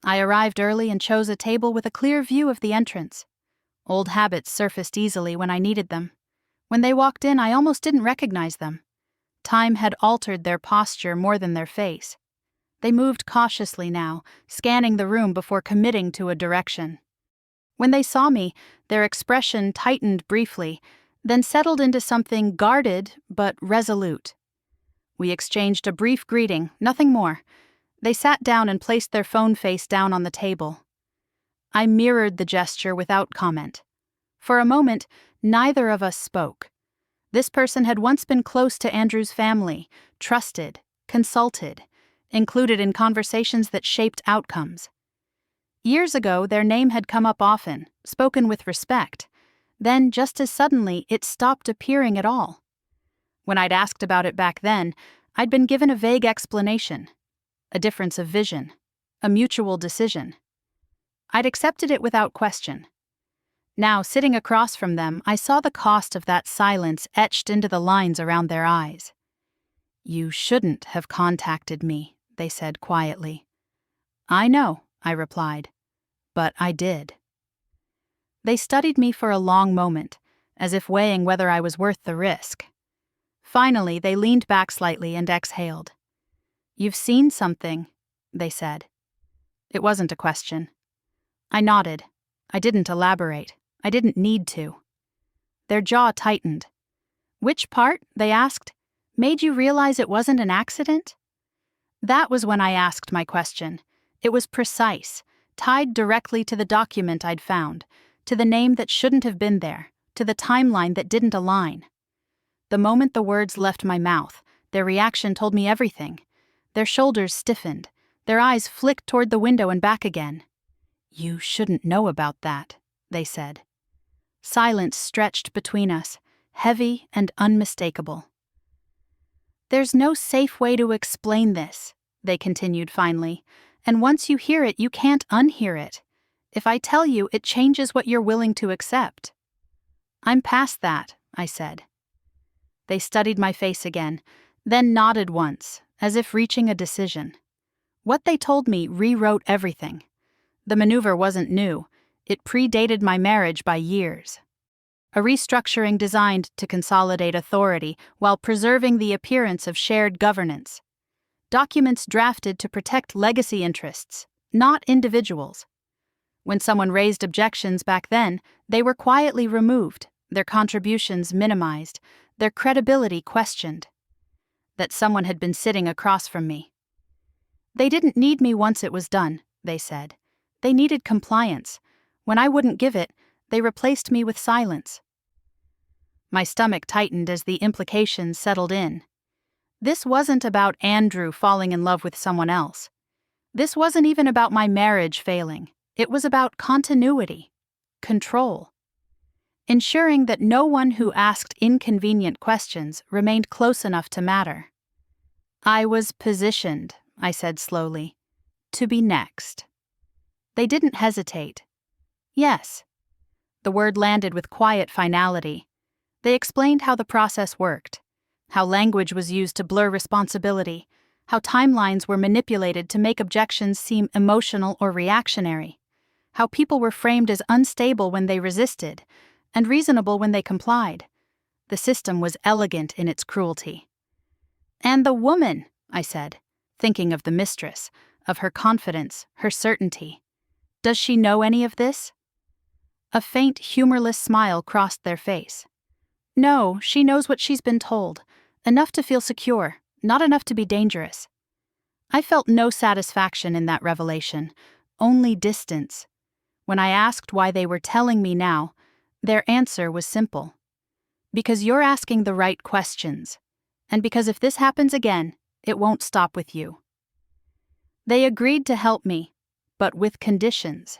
I arrived early and chose a table with a clear view of the entrance. Old habits surfaced easily when I needed them. When they walked in, I almost didn't recognize them. Time had altered their posture more than their face. They moved cautiously now, scanning the room before committing to a direction. When they saw me, their expression tightened briefly, then settled into something guarded but resolute. We exchanged a brief greeting, nothing more. They sat down and placed their phone face down on the table. I mirrored the gesture without comment. For a moment, neither of us spoke. This person had once been close to Andrew's family, trusted, consulted, included in conversations that shaped outcomes. Years ago, their name had come up often, spoken with respect. Then, just as suddenly, it stopped appearing at all. When I'd asked about it back then, I'd been given a vague explanation, a difference of vision, a mutual decision. I'd accepted it without question. Now, sitting across from them, I saw the cost of that silence etched into the lines around their eyes. "You shouldn't have contacted me," they said quietly. "I know," I replied, "but I did." They studied me for a long moment, as if weighing whether I was worth the risk. Finally, they leaned back slightly and exhaled. "You've seen something," they said. It wasn't a question. I nodded. I didn't elaborate. I didn't need to. Their jaw tightened. "Which part," they asked, "made you realize it wasn't an accident?" That was when I asked my question. It was precise, tied directly to the document I'd found, to the name that shouldn't have been there, to the timeline that didn't align. The moment the words left my mouth, their reaction told me everything. Their shoulders stiffened. Their eyes flicked toward the window and back again. "You shouldn't know about that," they said. Silence stretched between us, heavy and unmistakable. "There's no safe way to explain this," they continued finally, "and once you hear it, you can't unhear it. If I tell you, it changes what you're willing to accept." "I'm past that," I said. They studied my face again, then nodded once, as if reaching a decision. What they told me rewrote everything. The maneuver wasn't new. It predated my marriage by years. A restructuring designed to consolidate authority while preserving the appearance of shared governance. Documents drafted to protect legacy interests, not individuals. When someone raised objections back then, they were quietly removed, their contributions minimized, their credibility questioned. That someone had been sitting across from me. They didn't need me once it was done, they said. They needed compliance. When I wouldn't give it, they replaced me with silence. My stomach tightened as the implications settled in. This wasn't about Andrew falling in love with someone else. This wasn't even about my marriage failing. It was about continuity, control. Ensuring that no one who asked inconvenient questions remained close enough to matter. "I was positioned," I said slowly, "to be next." They didn't hesitate. "Yes." The word landed with quiet finality. They explained how the process worked, how language was used to blur responsibility, how timelines were manipulated to make objections seem emotional or reactionary, how people were framed as unstable when they resisted, and reasonable when they complied. The system was elegant in its cruelty. "And the woman," I said, thinking of the mistress, of her confidence, her certainty. "Does she know any of this?" A faint, humorless smile crossed their face. "No, she knows what she's been told. Enough to feel secure, not enough to be dangerous." I felt no satisfaction in that revelation, only distance. When I asked why they were telling me now, their answer was simple. "Because you're asking the right questions. And because if this happens again, it won't stop with you." They agreed to help me, but with conditions.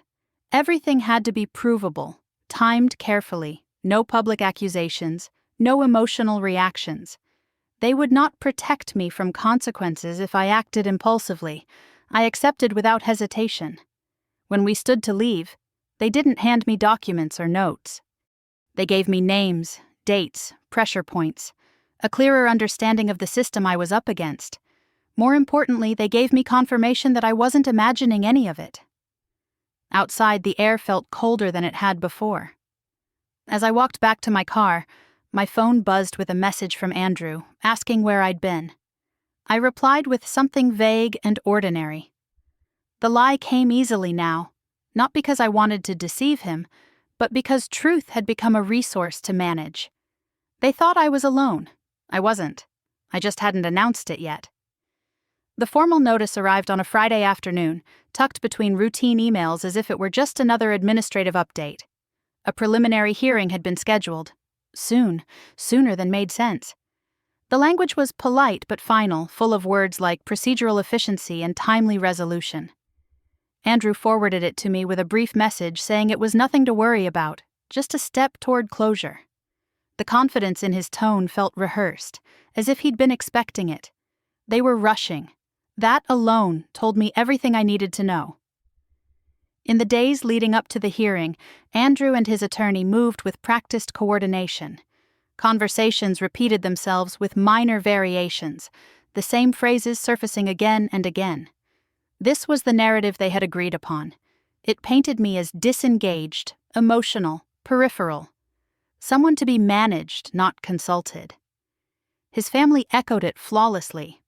Everything had to be provable, timed carefully, no public accusations, no emotional reactions. They would not protect me from consequences if I acted impulsively. I accepted without hesitation. When we stood to leave, they didn't hand me documents or notes. They gave me names, dates, pressure points, a clearer understanding of the system I was up against. More importantly, they gave me confirmation that I wasn't imagining any of it. Outside, the air felt colder than it had before. As I walked back to my car, my phone buzzed with a message from Andrew, asking where I'd been. I replied with something vague and ordinary. The lie came easily now, not because I wanted to deceive him, but because truth had become a resource to manage. They thought I was alone. I wasn't. I just hadn't announced it yet. The formal notice arrived on a Friday afternoon, tucked between routine emails as if it were just another administrative update. A preliminary hearing had been scheduled. Sooner than made sense. The language was polite but final, full of words like procedural efficiency and timely resolution. Andrew forwarded it to me with a brief message saying it was nothing to worry about, just a step toward closure. The confidence in his tone felt rehearsed, as if he'd been expecting it. They were rushing. That alone told me everything I needed to know. In the days leading up to the hearing, Andrew and his attorney moved with practiced coordination. Conversations repeated themselves with minor variations, the same phrases surfacing again and again. This was the narrative they had agreed upon. It painted me as disengaged, emotional, peripheral. Someone to be managed, not consulted. His family echoed it flawlessly.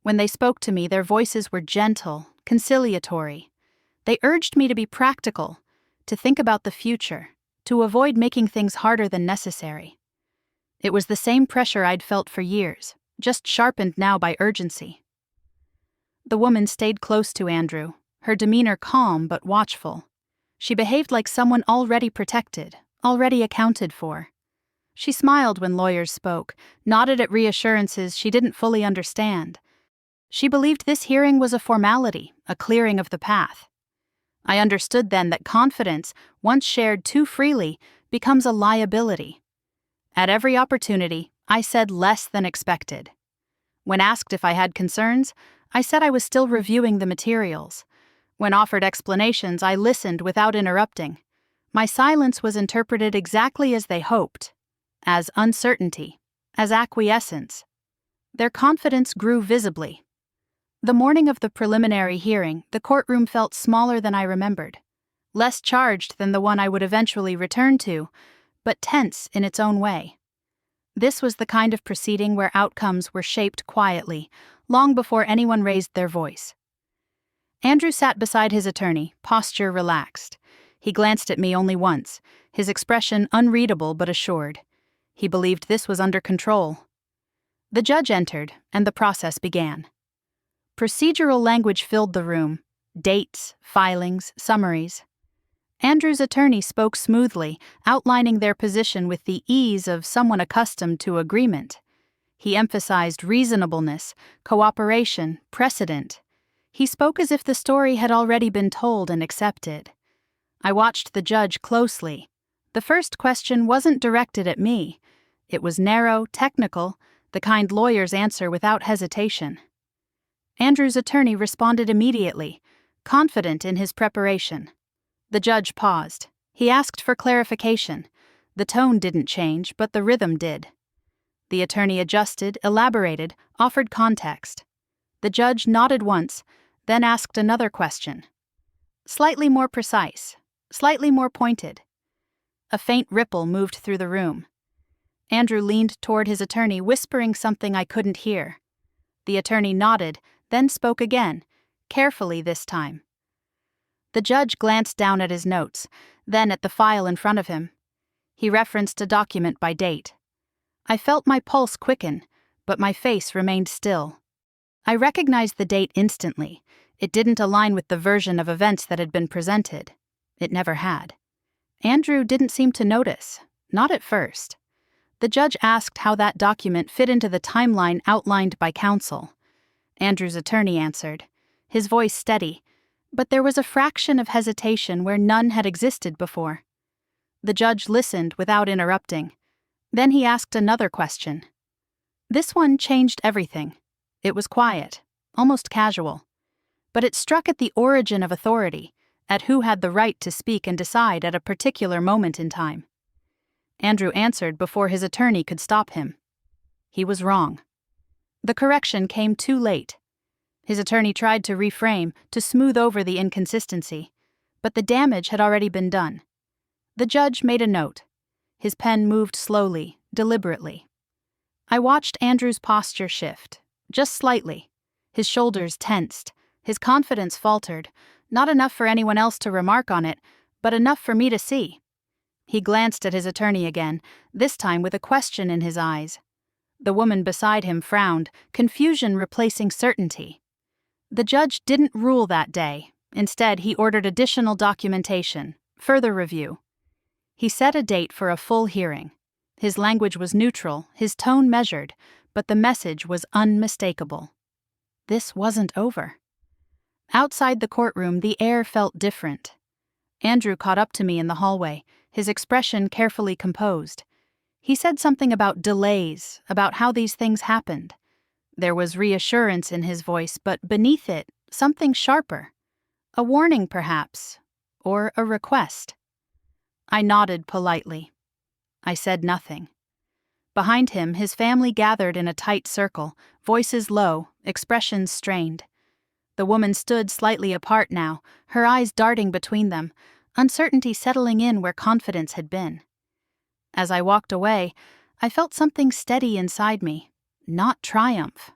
When they spoke to me, their voices were gentle, conciliatory. They urged me to be practical, to think about the future, to avoid making things harder than necessary. It was the same pressure I'd felt for years, just sharpened now by urgency. The woman stayed close to Andrew, her demeanor calm but watchful. She behaved like someone already protected, already accounted for. She smiled when lawyers spoke, nodded at reassurances she didn't fully understand. She believed this hearing was a formality, a clearing of the path. I understood then that confidence, once shared too freely, becomes a liability. At every opportunity, I said less than expected. When asked if I had concerns, I said I was still reviewing the materials. When offered explanations, I listened without interrupting. My silence was interpreted exactly as they hoped, as uncertainty, as acquiescence. Their confidence grew visibly. The morning of the preliminary hearing, the courtroom felt smaller than I remembered, less charged than the one I would eventually return to, but tense in its own way. This was the kind of proceeding where outcomes were shaped quietly, long before anyone raised their voice. Andrew sat beside his attorney, posture relaxed. He glanced at me only once, his expression unreadable but assured. He believed this was under control. The judge entered, and the process began. Procedural language filled the room: dates, filings, summaries. Andrew's attorney spoke smoothly, outlining their position with the ease of someone accustomed to agreement. He emphasized reasonableness, cooperation, precedent. He spoke as if the story had already been told and accepted. I watched the judge closely. The first question wasn't directed at me. It was narrow, technical, the kind lawyers answer without hesitation. Andrew's attorney responded immediately, confident in his preparation. The judge paused. He asked for clarification. The tone didn't change, but the rhythm did. The attorney adjusted, elaborated, offered context. The judge nodded once, then asked another question. Slightly more precise, slightly more pointed. A faint ripple moved through the room. Andrew leaned toward his attorney, whispering something I couldn't hear. The attorney nodded, then spoke again, carefully this time. The judge glanced down at his notes, then at the file in front of him. He referenced a document by date. I felt my pulse quicken, but my face remained still. I recognized the date instantly. It didn't align with the version of events that had been presented. It never had. Andrew didn't seem to notice, not at first. The judge asked how that document fit into the timeline outlined by counsel. Andrew's attorney answered, his voice steady, but there was a fraction of hesitation where none had existed before. The judge listened without interrupting. Then he asked another question. This one changed everything. It was quiet, almost casual. But it struck at the origin of authority, at who had the right to speak and decide at a particular moment in time. Andrew answered before his attorney could stop him. He was wrong. The correction came too late. His attorney tried to reframe, to smooth over the inconsistency, but the damage had already been done. The judge made a note. His pen moved slowly, deliberately. I watched Andrew's posture shift, just slightly. His shoulders tensed, his confidence faltered, not enough for anyone else to remark on it, but enough for me to see. He glanced at his attorney again, this time with a question in his eyes. The woman beside him frowned, confusion replacing certainty. The judge didn't rule that day. Instead, he ordered additional documentation, further review. He set a date for a full hearing. His language was neutral, his tone measured, but the message was unmistakable. This wasn't over. Outside the courtroom, the air felt different. Andrew caught up to me in the hallway, his expression carefully composed. He said something about delays, about how these things happened. There was reassurance in his voice, but beneath it, something sharper. A warning, perhaps, or a request. I nodded politely. I said nothing. Behind him, his family gathered in a tight circle, voices low, expressions strained. The woman stood slightly apart now, her eyes darting between them, uncertainty settling in where confidence had been. As I walked away, I felt something steady inside me. Not triumph.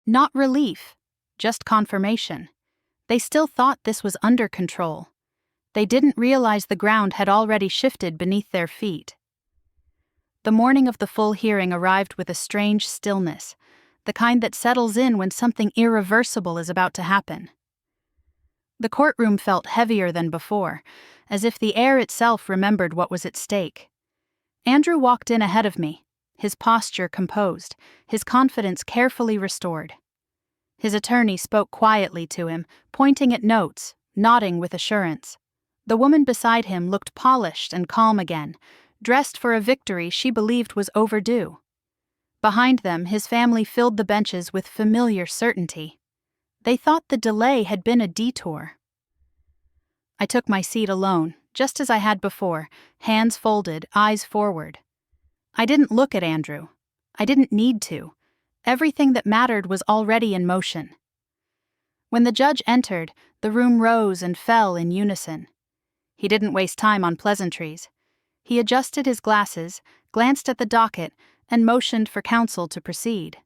Not relief. Just confirmation. They still thought this was under control. They didn't realize the ground had already shifted beneath their feet. The morning of the full hearing arrived with a strange stillness, the kind that settles in when something irreversible is about to happen. The courtroom felt heavier than before, as if the air itself remembered what was at stake. Andrew walked in ahead of me, his posture composed, his confidence carefully restored. His attorney spoke quietly to him, pointing at notes, nodding with assurance. The woman beside him looked polished and calm again, dressed for a victory she believed was overdue. Behind them, his family filled the benches with familiar certainty. They thought the delay had been a detour. I took my seat alone, just as I had before, hands folded, eyes forward. I didn't look at Andrew. I didn't need to. Everything that mattered was already in motion. When the judge entered, the room rose and fell in unison. He didn't waste time on pleasantries. He adjusted his glasses, glanced at the docket, and motioned for counsel to proceed.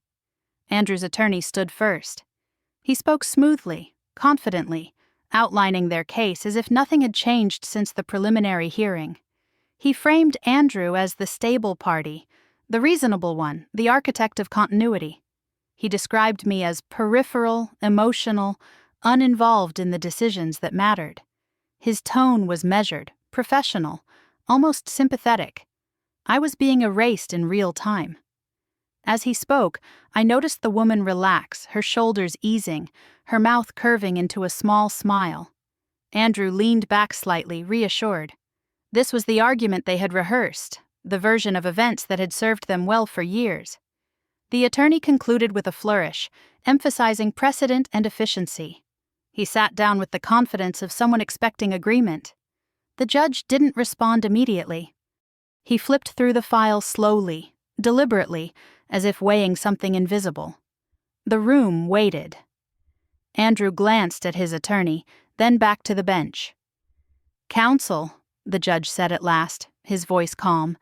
Andrew's attorney stood first. He spoke smoothly, confidently, outlining their case as if nothing had changed since the preliminary hearing. He framed Andrew as the stable party, the reasonable one, the architect of continuity. He described me as peripheral, emotional, uninvolved in the decisions that mattered. His tone was measured, professional, almost sympathetic. I was being erased in real time. As he spoke, I noticed the woman relax, her shoulders easing, her mouth curving into a small smile. Andrew leaned back slightly, reassured. This was the argument they had rehearsed, the version of events that had served them well for years. The attorney concluded with a flourish, emphasizing precedent and efficiency. He sat down with the confidence of someone expecting agreement. The judge didn't respond immediately. He flipped through the file slowly, deliberately, as if weighing something invisible. The room waited. Andrew glanced at his attorney, then back to the bench. "Counsel," the judge said at last, his voice calm,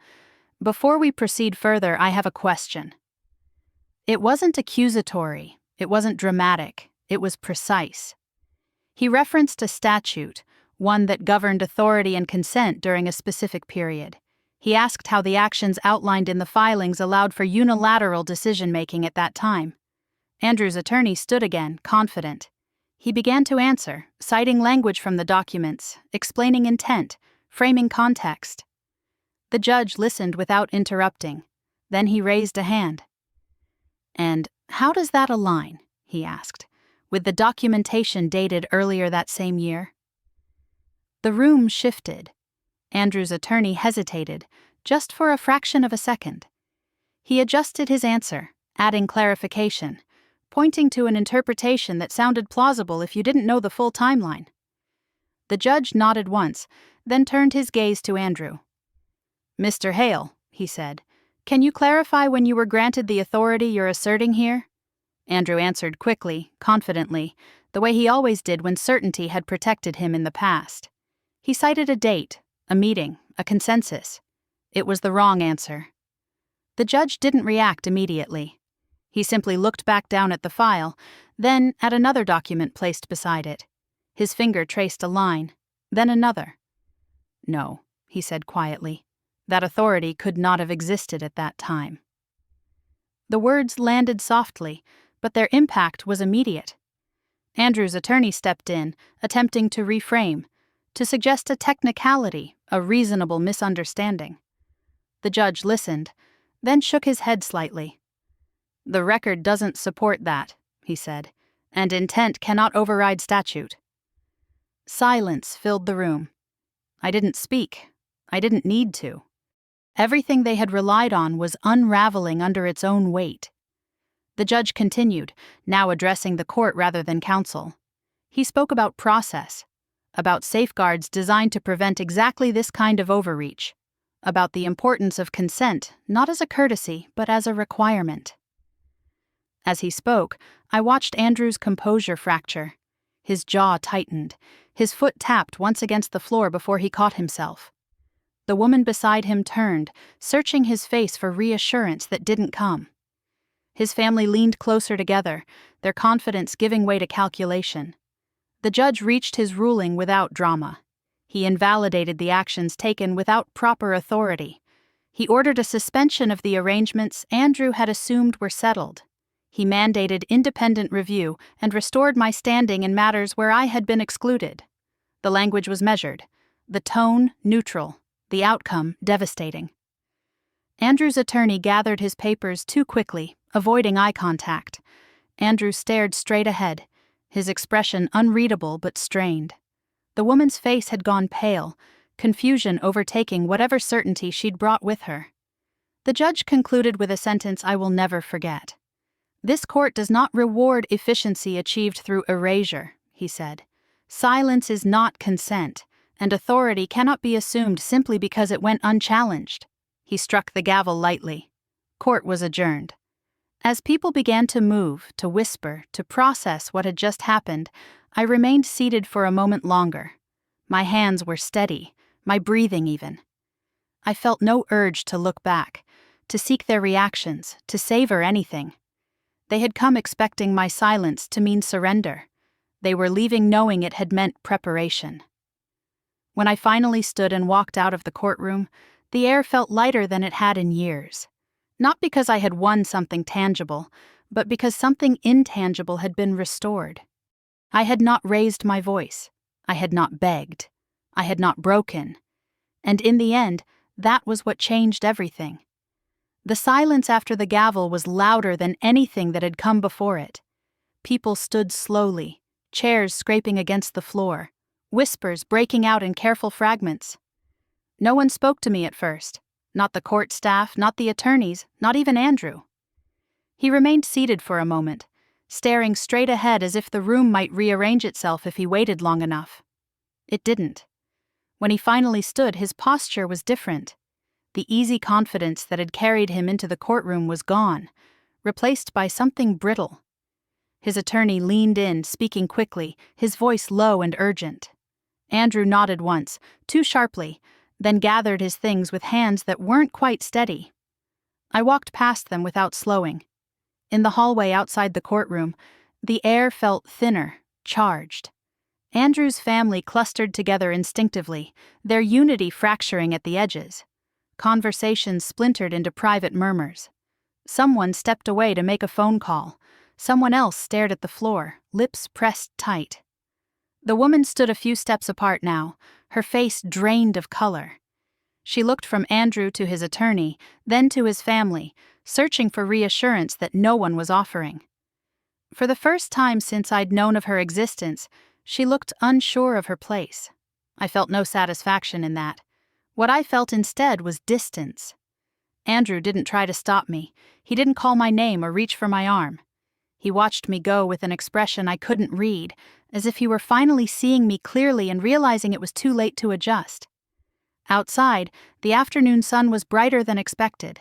"before we proceed further, I have a question." It wasn't accusatory, it wasn't dramatic, it was precise. He referenced a statute, one that governed authority and consent during a specific period. He asked how the actions outlined in the filings allowed for unilateral decision-making at that time. Andrew's attorney stood again, confident. He began to answer, citing language from the documents, explaining intent, framing context. The judge listened without interrupting. Then he raised a hand. "And how does that align," he asked, "with the documentation dated earlier that same year?" The room shifted. Andrew's attorney hesitated, just for a fraction of a second. He adjusted his answer, adding clarification, pointing to an interpretation that sounded plausible if you didn't know the full timeline. The judge nodded once, then turned his gaze to Andrew. "Mr. Hale," he said, "can you clarify when you were granted the authority you're asserting here?" Andrew answered quickly, confidently, the way he always did when certainty had protected him in the past. He cited a date, a meeting, a consensus. It was the wrong answer. The judge didn't react immediately. He simply looked back down at the file, then at another document placed beside it. His finger traced a line, then another. "No," he said quietly. "That authority could not have existed at that time." The words landed softly, but their impact was immediate. Andrew's attorney stepped in, attempting to reframe, to suggest a technicality, a reasonable misunderstanding. The judge listened, then shook his head slightly. "The record doesn't support that," he said, "and intent cannot override statute." Silence filled the room. I didn't speak. I didn't need to. Everything they had relied on was unraveling under its own weight. The judge continued, now addressing the court rather than counsel. He spoke about process, about safeguards designed to prevent exactly this kind of overreach, about the importance of consent, not as a courtesy, but as a requirement. As he spoke, I watched Andrew's composure fracture. His jaw tightened. His foot tapped once against the floor before he caught himself. The woman beside him turned, searching his face for reassurance that didn't come. His family leaned closer together, their confidence giving way to calculation. The judge reached his ruling without drama. He invalidated the actions taken without proper authority. He ordered a suspension of the arrangements Andrew had assumed were settled. He mandated independent review and restored my standing in matters where I had been excluded. The language was measured, the tone neutral, the outcome devastating. Andrew's attorney gathered his papers too quickly, avoiding eye contact. Andrew stared straight ahead, his expression unreadable but strained. The woman's face had gone pale, confusion overtaking whatever certainty she'd brought with her. The judge concluded with a sentence I will never forget. "This court does not reward efficiency achieved through erasure," he said. "Silence is not consent, and authority cannot be assumed simply because it went unchallenged." He struck the gavel lightly. Court was adjourned. As people began to move, to whisper, to process what had just happened, I remained seated for a moment longer. My hands were steady, my breathing even. I felt no urge to look back, to seek their reactions, to savor anything. They had come expecting my silence to mean surrender. They were leaving knowing it had meant preparation. When I finally stood and walked out of the courtroom, the air felt lighter than it had in years. Not because I had won something tangible, but because something intangible had been restored. I had not raised my voice. I had not begged. I had not broken. And in the end, that was what changed everything. The silence after the gavel was louder than anything that had come before it. People stood slowly, chairs scraping against the floor, whispers breaking out in careful fragments. No one spoke to me at first. Not the court staff, not the attorneys, not even Andrew. He remained seated for a moment, staring straight ahead as if the room might rearrange itself if he waited long enough. It didn't. When he finally stood, his posture was different. The easy confidence that had carried him into the courtroom was gone, replaced by something brittle. His attorney leaned in, speaking quickly, his voice low and urgent. Andrew nodded once, too sharply, then gathered his things with hands that weren't quite steady. I walked past them without slowing. In the hallway outside the courtroom, the air felt thinner, charged. Andrew's family clustered together instinctively, their unity fracturing at the edges. Conversations splintered into private murmurs. Someone stepped away to make a phone call. Someone else stared at the floor, lips pressed tight. The woman stood a few steps apart now, her face drained of color. She looked from Andrew to his attorney, then to his family, searching for reassurance that no one was offering. For the first time since I'd known of her existence, she looked unsure of her place. I felt no satisfaction in that. What I felt instead was distance. Andrew didn't try to stop me. He didn't call my name or reach for my arm. He watched me go with an expression I couldn't read, as if he were finally seeing me clearly and realizing it was too late to adjust. Outside, the afternoon sun was brighter than expected.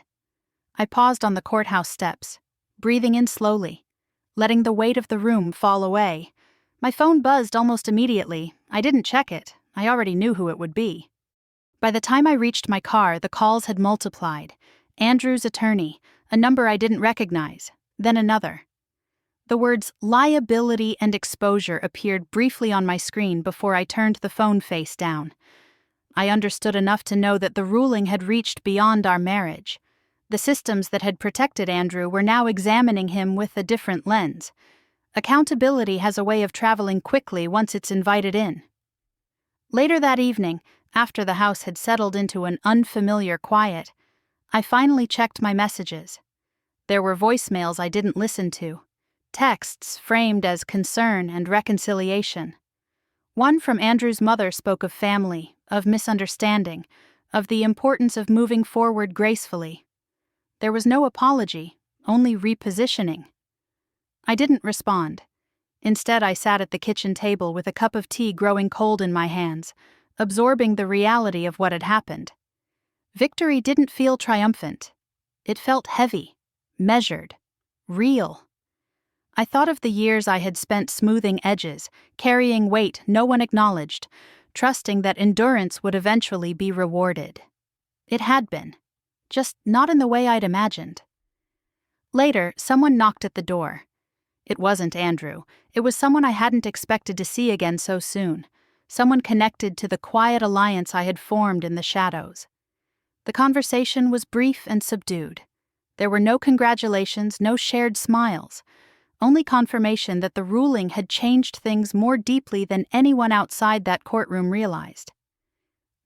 I paused on the courthouse steps, breathing in slowly, letting the weight of the room fall away. My phone buzzed almost immediately. I didn't check it. I already knew who it would be. By the time I reached my car, the calls had multiplied. Andrew's attorney, a number I didn't recognize, then another. The words liability and exposure appeared briefly on my screen before I turned the phone face down. I understood enough to know that the ruling had reached beyond our marriage. The systems that had protected Andrew were now examining him with a different lens. Accountability has a way of traveling quickly once it's invited in. Later that evening, after the house had settled into an unfamiliar quiet, I finally checked my messages. There were voicemails I didn't listen to, texts framed as concern and reconciliation. One from Andrew's mother spoke of family, of misunderstanding, of the importance of moving forward gracefully. There was no apology, only repositioning. I didn't respond. Instead, I sat at the kitchen table with a cup of tea growing cold in my hands, absorbing the reality of what had happened. Victory didn't feel triumphant. It felt heavy, measured, real. I thought of the years I had spent smoothing edges, carrying weight no one acknowledged, trusting that endurance would eventually be rewarded. It had been, just not in the way I'd imagined. Later, someone knocked at the door. It wasn't Andrew. It was someone I hadn't expected to see again so soon, someone connected to the quiet alliance I had formed in the shadows. The conversation was brief and subdued. There were no congratulations, no shared smiles, only confirmation that the ruling had changed things more deeply than anyone outside that courtroom realized.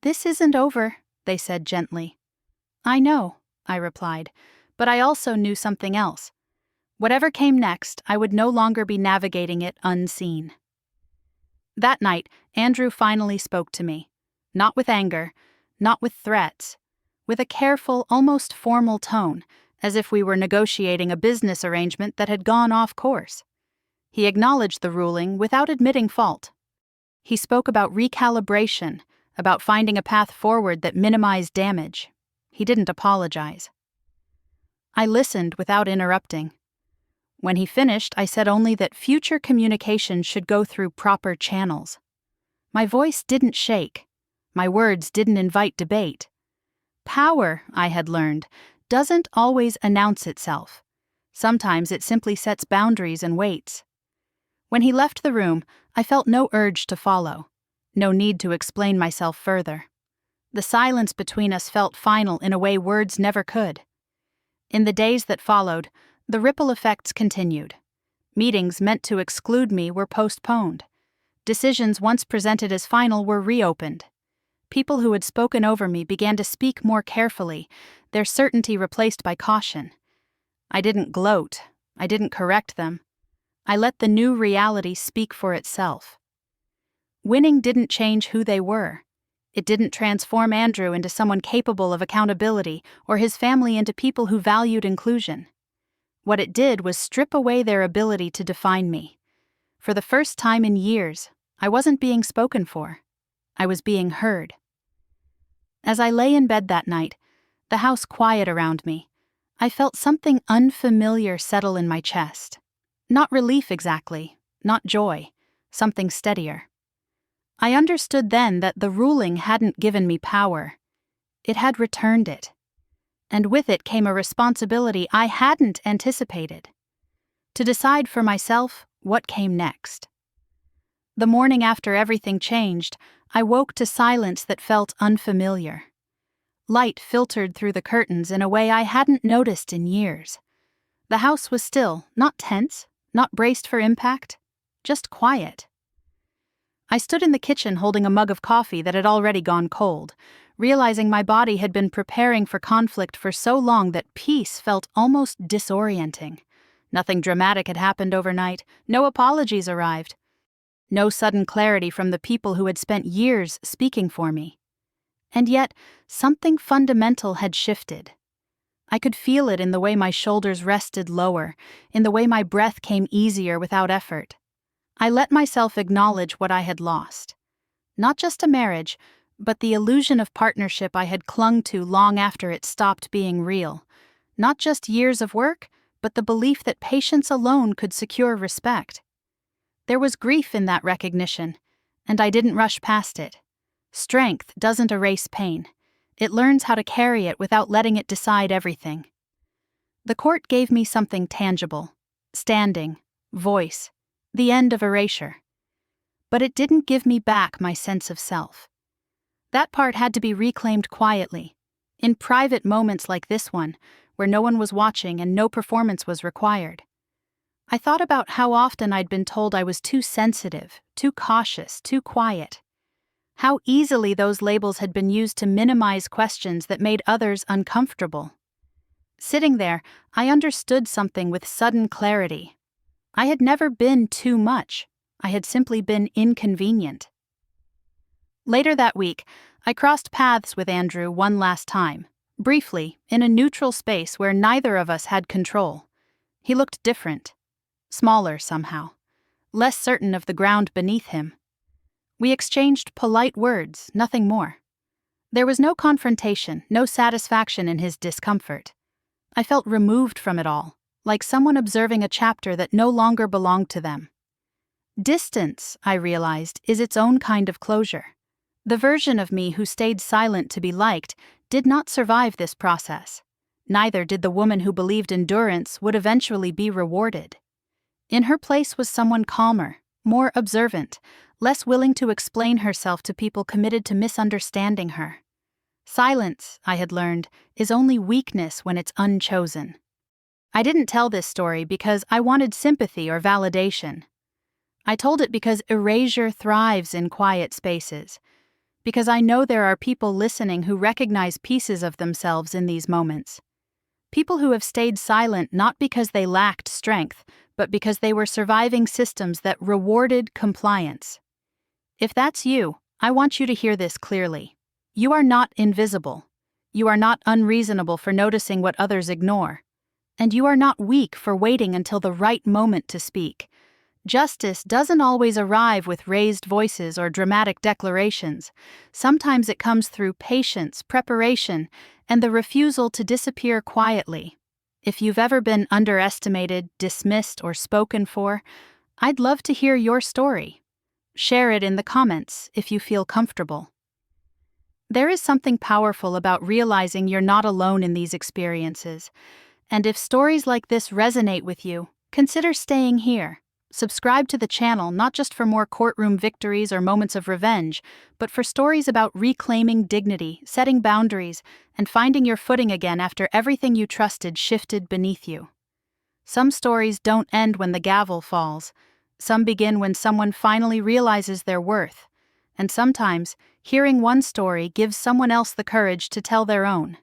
"This isn't over," they said gently. "I know," I replied, but I also knew something else. Whatever came next, I would no longer be navigating it unseen. That night, Andrew finally spoke to me. Not with anger, not with threats, with a careful, almost formal tone, as if we were negotiating a business arrangement that had gone off course. He acknowledged the ruling without admitting fault. He spoke about recalibration, about finding a path forward that minimized damage. He didn't apologize. I listened without interrupting. When he finished, I said only that future communication should go through proper channels. My voice didn't shake. My words didn't invite debate. Power, I had learned, doesn't always announce itself. Sometimes it simply sets boundaries and waits. When he left the room, I felt no urge to follow, no need to explain myself further. The silence between us felt final in a way words never could. In the days that followed, the ripple effects continued. Meetings meant to exclude me were postponed. Decisions once presented as final were reopened. People who had spoken over me began to speak more carefully, their certainty replaced by caution. I didn't gloat. I didn't correct them. I let the new reality speak for itself. Winning didn't change who they were. It didn't transform Andrew into someone capable of accountability or his family into people who valued inclusion. What it did was strip away their ability to define me. For the first time in years, I wasn't being spoken for. I was being heard. As I lay in bed that night, the house quiet around me, I felt something unfamiliar settle in my chest. Not relief exactly, not joy, something steadier. I understood then that the ruling hadn't given me power. It had returned it. And with it came a responsibility I hadn't anticipated. To decide for myself what came next. The morning after everything changed, I woke to silence that felt unfamiliar. Light filtered through the curtains in a way I hadn't noticed in years. The house was still, not tense, not braced for impact, just quiet. I stood in the kitchen holding a mug of coffee that had already gone cold, realizing my body had been preparing for conflict for so long that peace felt almost disorienting. Nothing dramatic had happened overnight, no apologies arrived. No sudden clarity from the people who had spent years speaking for me. And yet, something fundamental had shifted. I could feel it in the way my shoulders rested lower, in the way my breath came easier without effort. I let myself acknowledge what I had lost. Not just a marriage, but the illusion of partnership I had clung to long after it stopped being real. Not just years of work, but the belief that patience alone could secure respect. There was grief in that recognition, and I didn't rush past it. Strength doesn't erase pain. It learns how to carry it without letting it decide everything. The court gave me something tangible: standing, voice, the end of erasure. But it didn't give me back my sense of self. That part had to be reclaimed quietly, in private moments like this one, where no one was watching and no performance was required. I thought about how often I'd been told I was too sensitive, too cautious, too quiet. How easily those labels had been used to minimize questions that made others uncomfortable. Sitting there, I understood something with sudden clarity. I had never been too much. I had simply been inconvenient. Later that week, I crossed paths with Andrew one last time, briefly, in a neutral space where neither of us had control. He looked different. Smaller somehow, less certain of the ground beneath him. We exchanged polite words, nothing more. There was no confrontation, no satisfaction in his discomfort. I felt removed from it all, like someone observing a chapter that no longer belonged to them. Distance, I realized, is its own kind of closure. The version of me who stayed silent to be liked did not survive this process. Neither did the woman who believed endurance would eventually be rewarded. In her place was someone calmer, more observant, less willing to explain herself to people committed to misunderstanding her. Silence, I had learned, is only weakness when it's unchosen. I didn't tell this story because I wanted sympathy or validation. I told it because erasure thrives in quiet spaces, because I know there are people listening who recognize pieces of themselves in these moments. People who have stayed silent not because they lacked strength, but because they were surviving systems that rewarded compliance. If that's you, I want you to hear this clearly. You are not invisible. You are not unreasonable for noticing what others ignore. And you are not weak for waiting until the right moment to speak. Justice doesn't always arrive with raised voices or dramatic declarations. Sometimes it comes through patience, preparation, and the refusal to disappear quietly. If you've ever been underestimated, dismissed, or spoken for, I'd love to hear your story. Share it in the comments if you feel comfortable. There is something powerful about realizing you're not alone in these experiences. And if stories like this resonate with you, consider staying here. Subscribe to the channel not just for more courtroom victories or moments of revenge, but for stories about reclaiming dignity, setting boundaries, and finding your footing again after everything you trusted shifted beneath you. Some stories don't end when the gavel falls. Some begin when someone finally realizes their worth. And sometimes, hearing one story gives someone else the courage to tell their own.